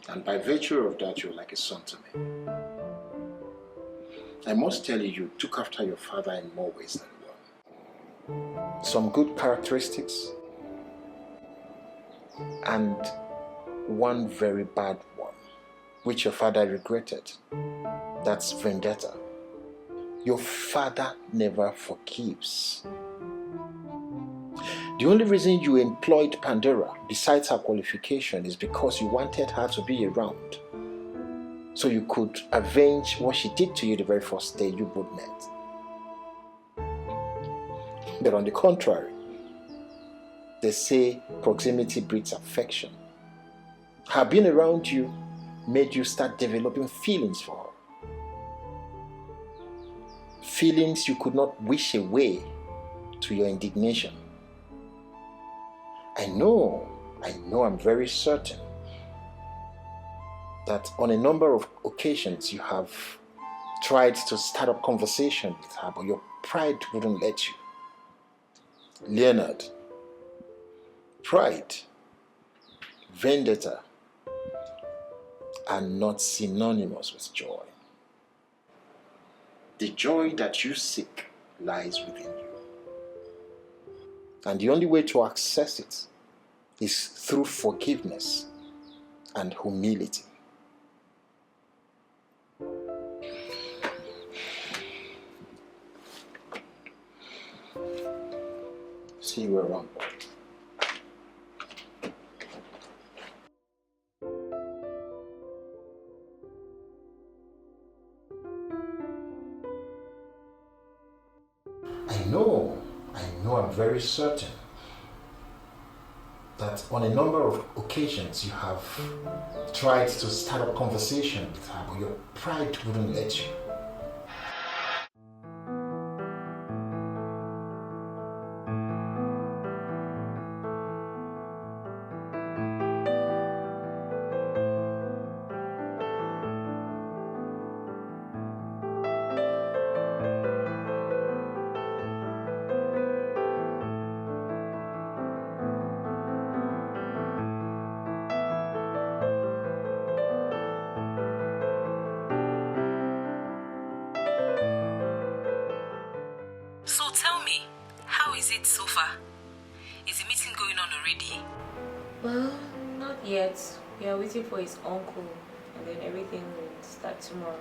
And by virtue of that, you're like a son to me. I must tell you, you took after your father in more ways than one. Some good characteristics and one very bad one, which your father regretted. That's vendetta. Your father never forgives. The only reason you employed Pandora, besides her qualification, is because you wanted her to be around. So you could avenge what she did to you the very first day you both met. But on the contrary, they say proximity breeds affection. Her being around you made you start developing feelings for her. Feelings you could not wish away to your indignation. I know, I'm very certain that on a number of occasions you have tried to start up conversation with her, but your pride wouldn't let you. Leonard, pride, vendetta are not synonymous with joy. The joy that you seek lies within you. And the only way to access it is through forgiveness and humility. See you around. I know, I'm very certain that on a number of occasions you have tried to start a conversation with her, but your pride wouldn't let you. So tell me, how is it so far? Is the meeting going on already? Well, not yet. We are waiting for his uncle, and then everything will start tomorrow.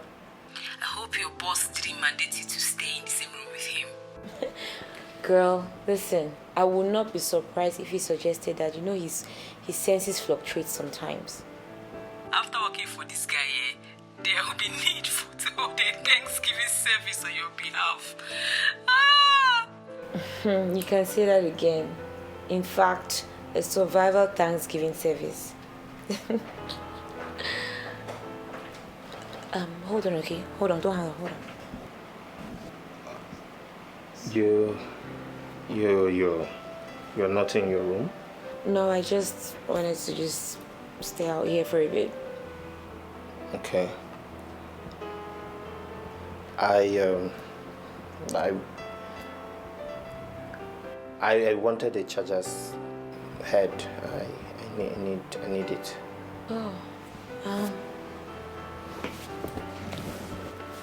I hope your boss didn't mandate you to stay in the same room with him. Girl, listen, I would not be surprised if he suggested that. His senses fluctuate sometimes. After working for this guy, there will be need to hold a Thanksgiving service on your behalf. You can say that again. In fact, a survival Thanksgiving service. Hold on, okay? Hold on, don't hang on, hold on. You're not in your room? No, I just wanted to just stay out here for a bit. Okay. I wanted a charger's head. I need it. Oh,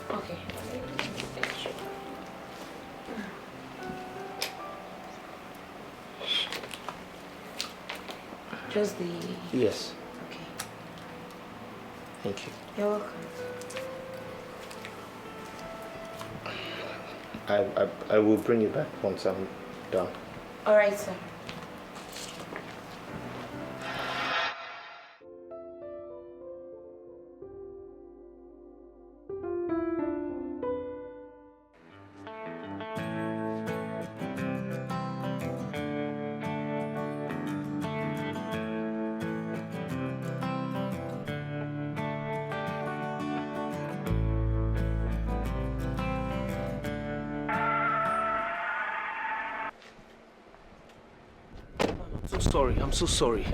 okay. Just the... Yes. Okay. Thank you. You're welcome. I will bring it back once I'm done. All right, sir. I'm so sorry.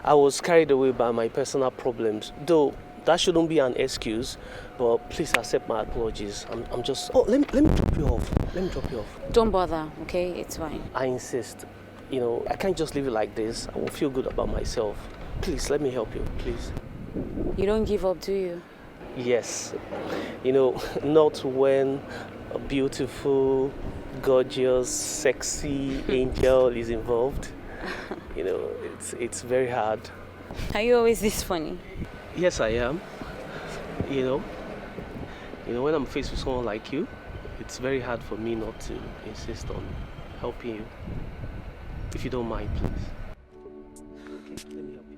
I was carried away by my personal problems. Though that shouldn't be an excuse, but please accept my apologies. I'm just... Oh, let me drop you off. Don't bother, okay? It's fine. I insist. I can't just leave it like this. I won't feel good about myself. Please, let me help you, please. You don't give up, do you? Yes. Not when a beautiful, gorgeous, sexy angel is involved. It's very hard. Are you always this funny? Yes, I am. When I'm faced with someone like you, it's very hard for me not to insist on helping you. If you don't mind, please. Okay, let me help you.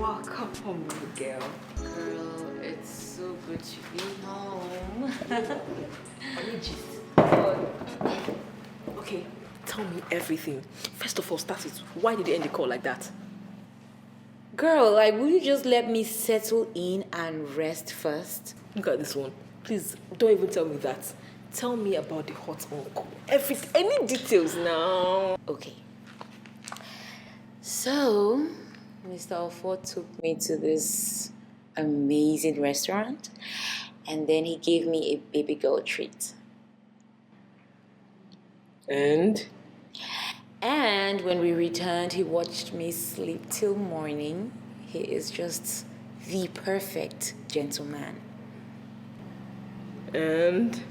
Wow, come on, girl. Girl, it's so good to be home. I need gist. Okay, tell me everything. First of all, start with why did you end the call like that? Girl, like, will you just let me settle in and rest first? Look at this one. Please, don't even tell me that. Tell me about the hot uncle. Everything, any details now. Okay. So, Mr. Ofo took me to this amazing restaurant, and then he gave me a baby girl treat. And when we returned, he watched me sleep till morning. He is just the perfect gentleman. And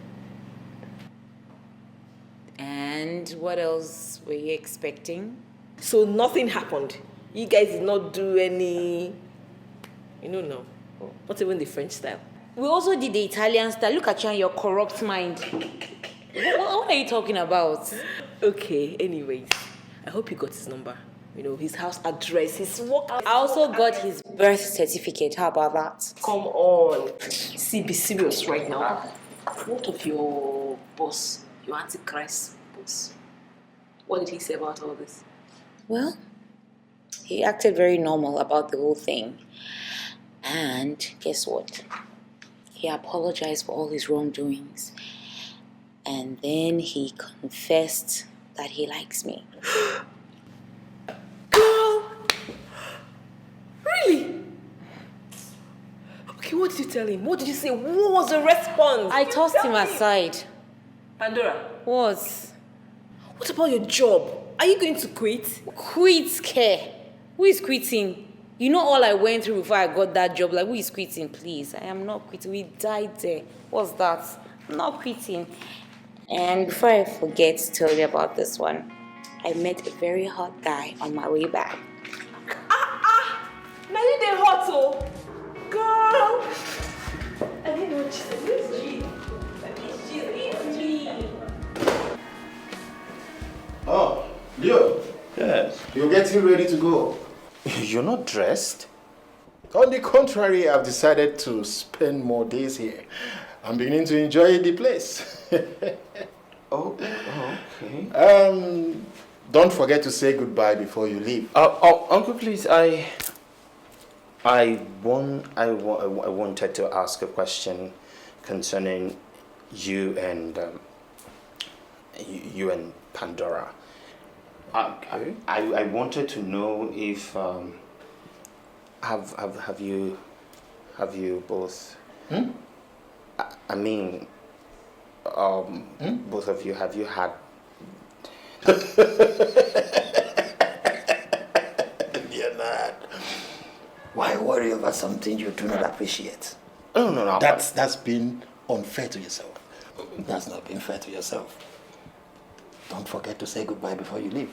what else were you expecting? so nothing happened. You guys did not do any, no. Not even the French style. We also did the Italian style. Look at you and your corrupt mind. What are you talking about? Okay, anyways, I hope you got his number. His house address, his work. I also got his birth certificate. How about that? Come on. See, be serious right now. What of your boss, your Antichrist boss? What did he say about all this? Well, he acted very normal about the whole thing. And guess what? He apologized for all his wrongdoings. And then he confessed that he likes me. Girl! Really? Okay, what did you tell him? What did you say? What was the response? I tossed him aside. Pandora, What? what about your job? Are you going to quit? Quit, care. Who is quitting? You know all I went through before I got that job. Like, who is quitting, please? I am not quitting. We died there. What's that? I'm not quitting. And before I forget to tell you about this one, I met a very hot guy on my way back. Now you dey hot, oh. Girl! I didn't know what she said. Where's G? Oh, Leo. Yes. You're getting ready to go. You're not dressed? On the contrary, I've decided to spend more days here. I'm beginning to enjoy the place. Okay. Don't forget to say goodbye before you leave. Uncle, please, I wanted to ask a question concerning you and Pandora. Okay. I wanted to know if have you both? I mean, both of you, have you had? Leonard, why worry over something you do not appreciate? No. That's been unfair to yourself. That's not been fair to yourself. Don't forget to say goodbye before you leave.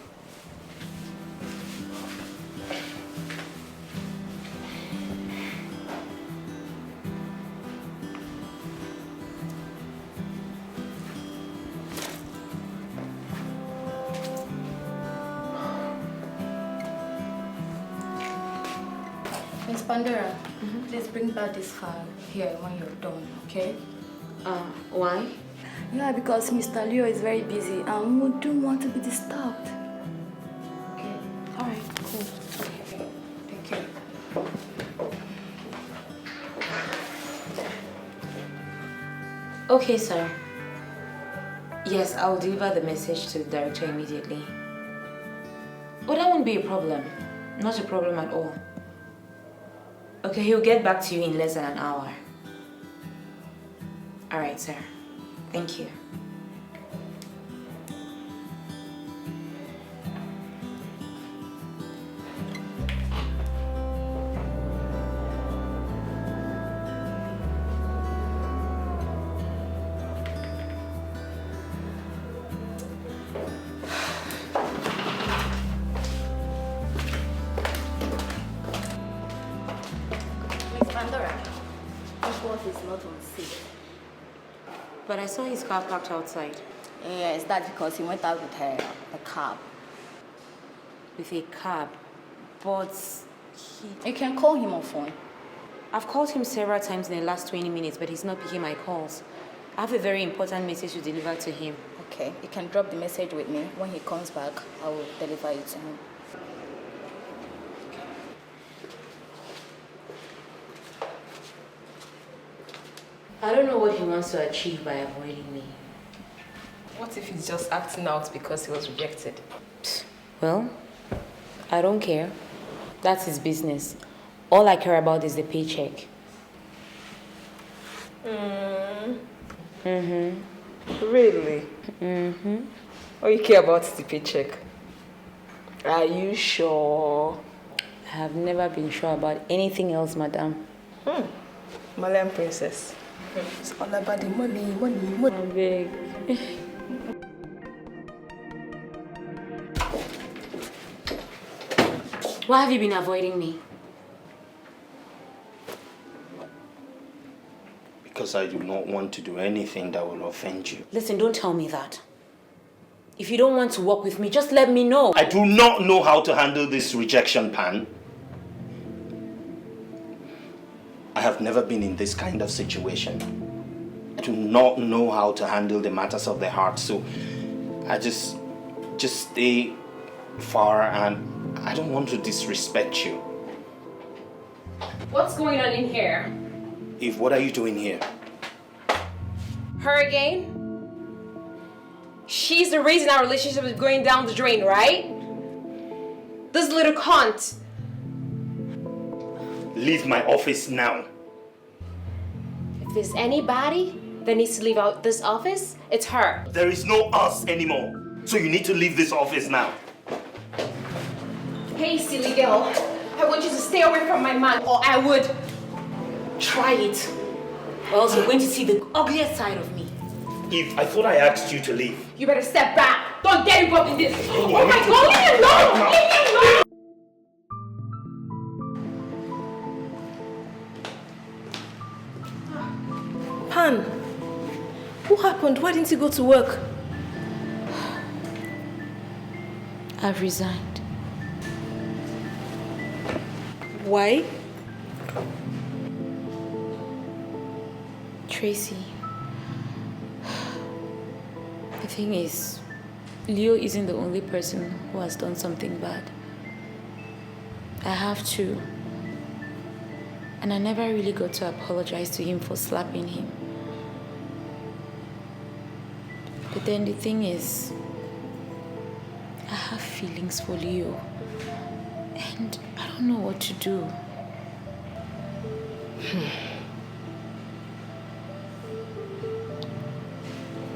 Miss Pandora, please bring back this file here when you're done, okay? Why? Yeah, because Mr. Leo is very busy and we don't want to be disturbed. Okay. All right, cool. Okay. Thank you. Okay, sir. Yes, I'll deliver the message to the director immediately. But that won't be a problem. Not a problem at all. Okay, he'll get back to you in less than an hour. All right, sir. Thank you. But I saw his car parked outside. Yes, that's because he went out with her, the cab. With a cab. But You can call him on phone. I've called him several times in the last 20 minutes, but he's not picking my calls. I have a very important message to deliver to him. Okay, you can drop the message with me. When he comes back, I will deliver it to him. I don't know what he wants to achieve by avoiding me. What if he's just acting out because he was rejected? Well, I don't care. That's his business. All I care about is the paycheck. Really? All you care about is the paycheck. Are you sure? I have never been sure about anything else, madam. Malian princess. It's all about the money. I'm big. Why have you been avoiding me? Because I do not want to do anything that will offend you. Listen, don't tell me that. If you don't want to work with me, just let me know. I do not know how to handle this rejection, Pan. I have never been in this kind of situation. I do not know how to handle the matters of the heart, so I just stay far, and I don't want to disrespect you. What's going on in here? Eve, what are you doing here? Her again? She's the reason our relationship is going down the drain, right? This little cunt. Leave my office now. If there's anybody that needs to leave out this office, it's her. There is no us anymore, so you need to leave this office now. Hey, silly girl. I want you to stay away from my man, or I would. Try it. Or else you're going to see the ugliest side of me. Eve, I thought I asked you to leave. You better step back. Don't get involved in this. Oh my God, leave me alone! Leave me alone! Pan, what happened? Why didn't you go to work? I've resigned. Why? Tracy, the thing is, Leo isn't the only person who has done something bad. I have two. And I never really got to apologize to him for slapping him. But then the thing is, I have feelings for Leo. And I don't know what to do.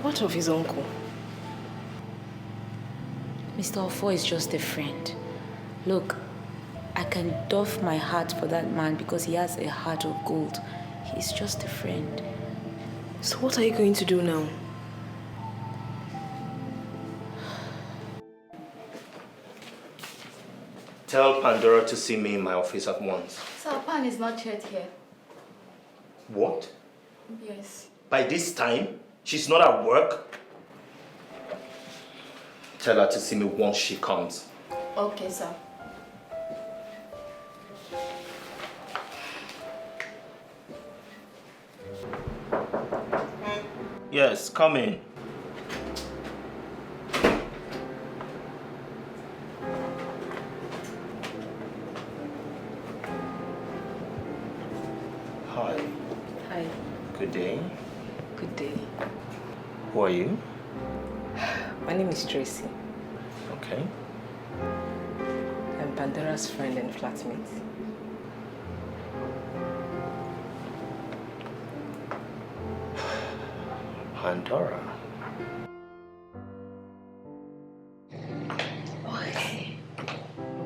What of his uncle? Mr. Ofo is just a friend. Look, I can doff my heart for that man because he has a heart of gold. He's just a friend. So what are you going to do now? Tell Pandora to see me in my office at once. Sir, Pan is not yet here. What? Yes. By this time, she's not at work? Tell her to see me once she comes. Okay, sir. Yes, come in. Hi. Hi. Good day. Good day. Who are you? My name is Tracy. Okay. I'm Pandora's friend and flatmate. Pandora. Okay.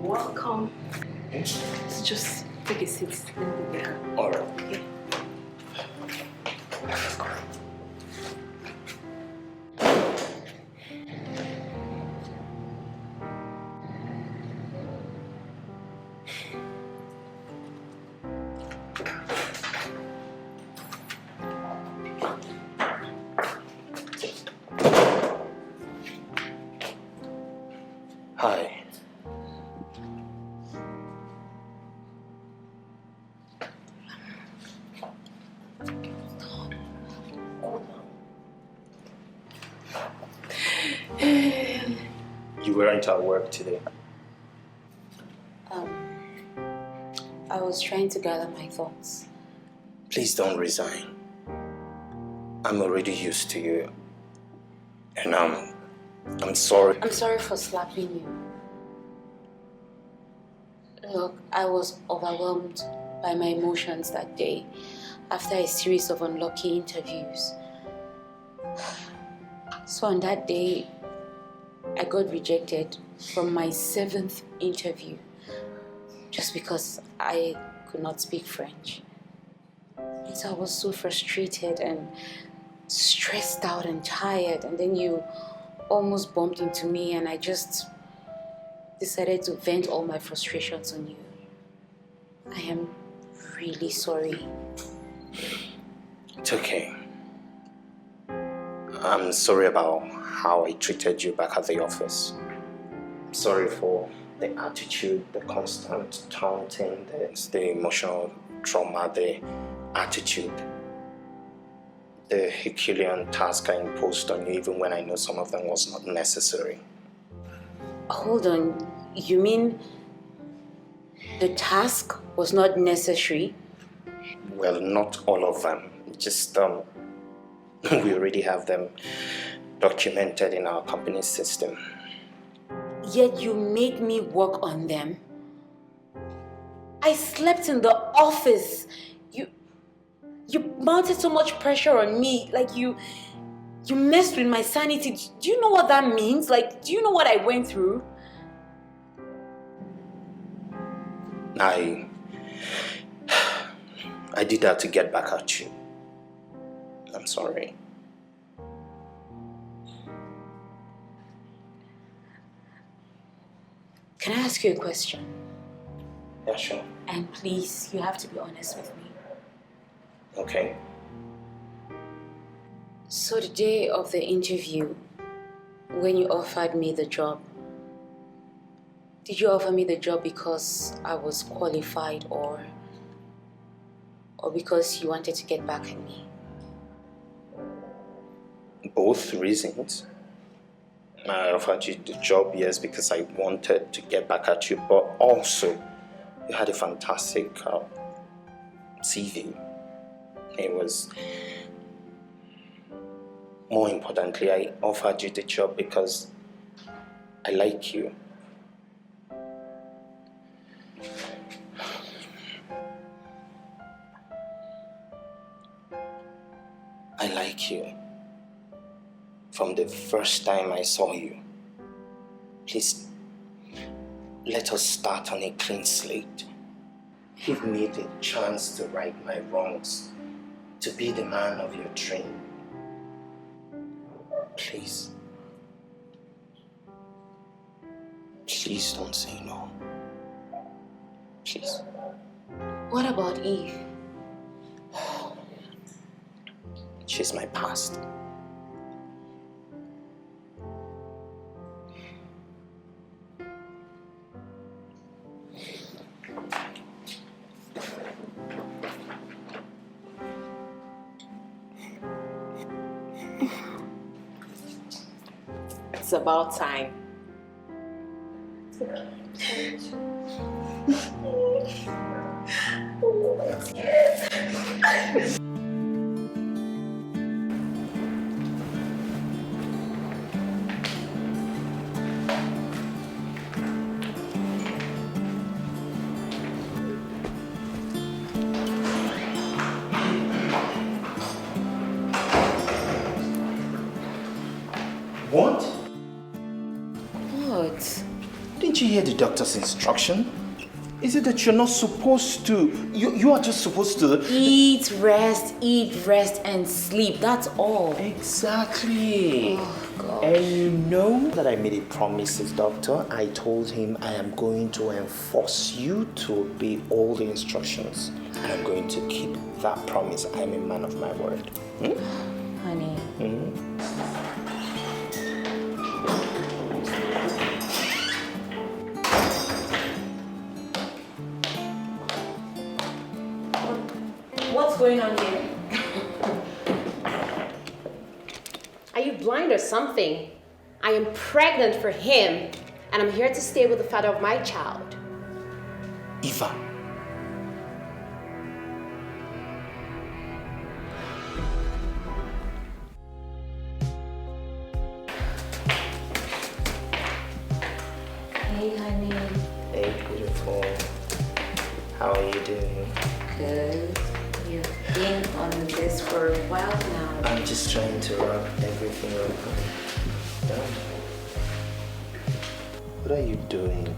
Welcome. So just take a seat. All right. Okay. Hi. You weren't at work today. I was trying to gather my thoughts. Please don't resign. I'm already used to you. And I'm sorry. I'm sorry for slapping you. Look, I was overwhelmed by my emotions that day after a series of unlucky interviews. So on that day, I got rejected from my 7th interview just because I could not speak French. And so I was so frustrated and stressed out and tired, and then you almost bumped into me, and I just decided to vent all my frustrations on you. I am really sorry. It's okay. I'm sorry about how I treated you back at the office. I'm sorry for the attitude, the constant taunting, the emotional trauma, the attitude, the Herculean task I imposed on you even when I know some of them was not necessary. Hold on, you mean the task was not necessary? Well, not all of them. Just, we already have them documented in our company's system. Yet you made me work on them. I slept in the office. You mounted so much pressure on me. Like you messed with my sanity. Do you know what that means? Like, do you know what I went through? I did that to get back at you. I'm sorry. Can I ask you a question? Yeah, sure. And please, you have to be honest with me. Okay. So the day of the interview, when you offered me the job, did you offer me the job because I was qualified or because you wanted to get back at me? Both reasons. I offered you the job, yes, because I wanted to get back at you, but also you had a fantastic CV. It was, more importantly, I offered you the job because I like you. I like you. From the first time I saw you. Please, let us start on a clean slate. Give me the chance to right my wrongs, to be the man of your dream. Please. Please don't say no. Please. What about Eve? She's my past. It's about time. What? What? Didn't you hear the doctor's instruction? Is it that you're not supposed to? You are just supposed to eat, rest, and sleep. That's all. Exactly. Oh, God. And you know that I made a promise to the doctor. I told him I am going to enforce you to obey all the instructions. And I'm going to keep that promise. I'm a man of my word. Honey. What's going on here? Are you blind or something? I am pregnant for him, and I'm here to stay with the father of my child. Eva. Hey, honey. Hey, beautiful. How are you doing? Good. You've been on this for a while now. I'm just trying to wrap everything up. Yeah. What are you doing?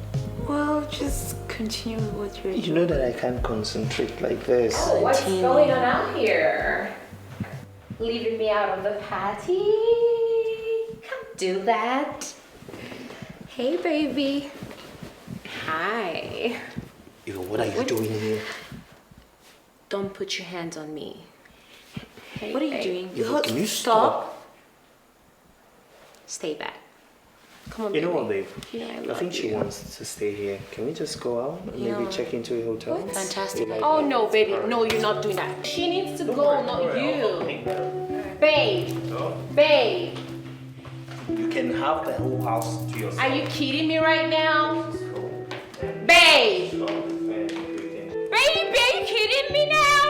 Well, just continue with what you're doing. You know that I can't concentrate like this. Oh, what's going on out here? Leaving me out of the party? Can't do that. Hey, baby. Hi. Eva, what are you doing here? Don't put your hands on me. Hey, What are you babe. doing? Eva, can you stop? Stay back. Come on, You baby. know what, babe? You know I I love think she you. wants to stay here. Can we just go out and Yeah. maybe check into a hotel? Fantastic. You like Oh that? no, baby. Alright. No, you're not doing that. She needs to Don't go, worry, not don't worry. I'll you. take care of it. Babe. No? Babe. You can have the whole house to yourself. Are you kidding me right now? Just go. Babe. Stop. Everything. Baby, are you kidding me now?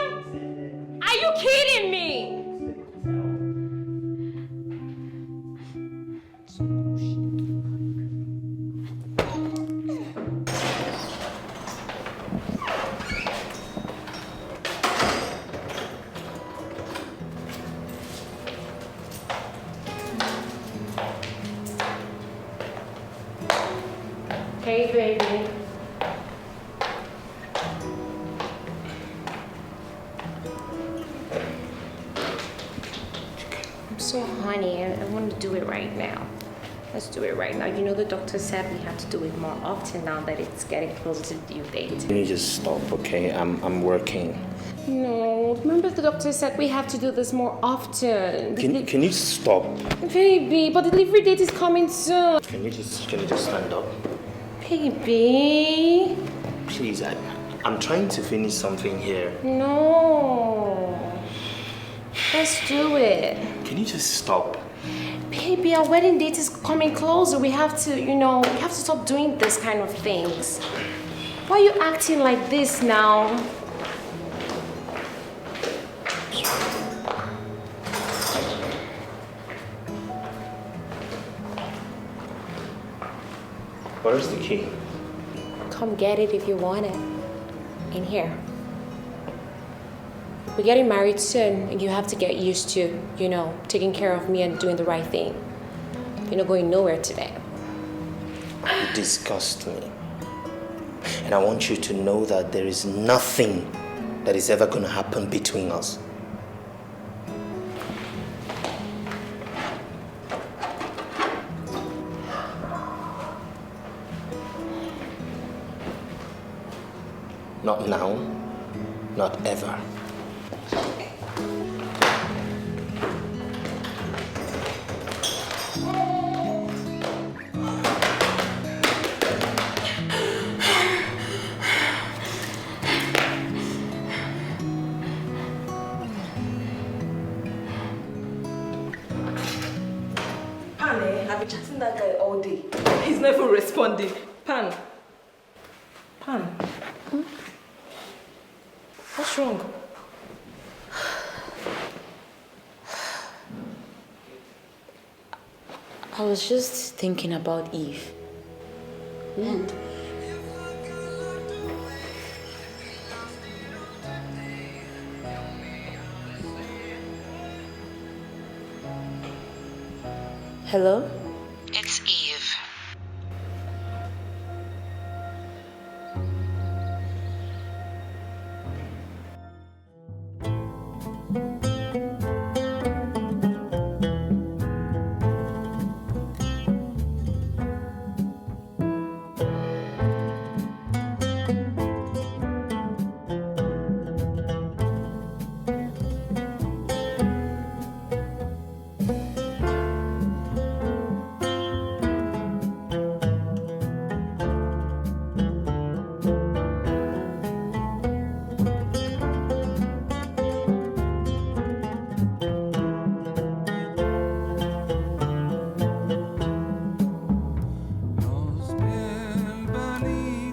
Are you kidding me? Hey, baby. I'm so honey. I want to do it right now. Let's do it right now. You know the doctor said we have to do it more often now that it's getting closer to the due date. Can you just stop, okay? I'm working. No, remember the doctor said we have to do this more often. Can you stop? Baby, but the delivery date is coming soon. Can you just stand up? Baby. Please, I'm trying to finish something here. No. Let's do it. Can you just stop? Baby, our wedding date is coming closer. We have to, we have to stop doing this kind of things. Why are you acting like this now? Where's the key? Come get it if you want it. In here. We're getting married soon, and you have to get used to, taking care of me and doing the right thing. You're not going nowhere today. You disgust me. And I want you to know that there is nothing that is ever going to happen between us. Not now, not ever. I've been chatting that guy all day. He's never responding. Pan. What's wrong? I was just thinking about Eve. And hello? It's Eve.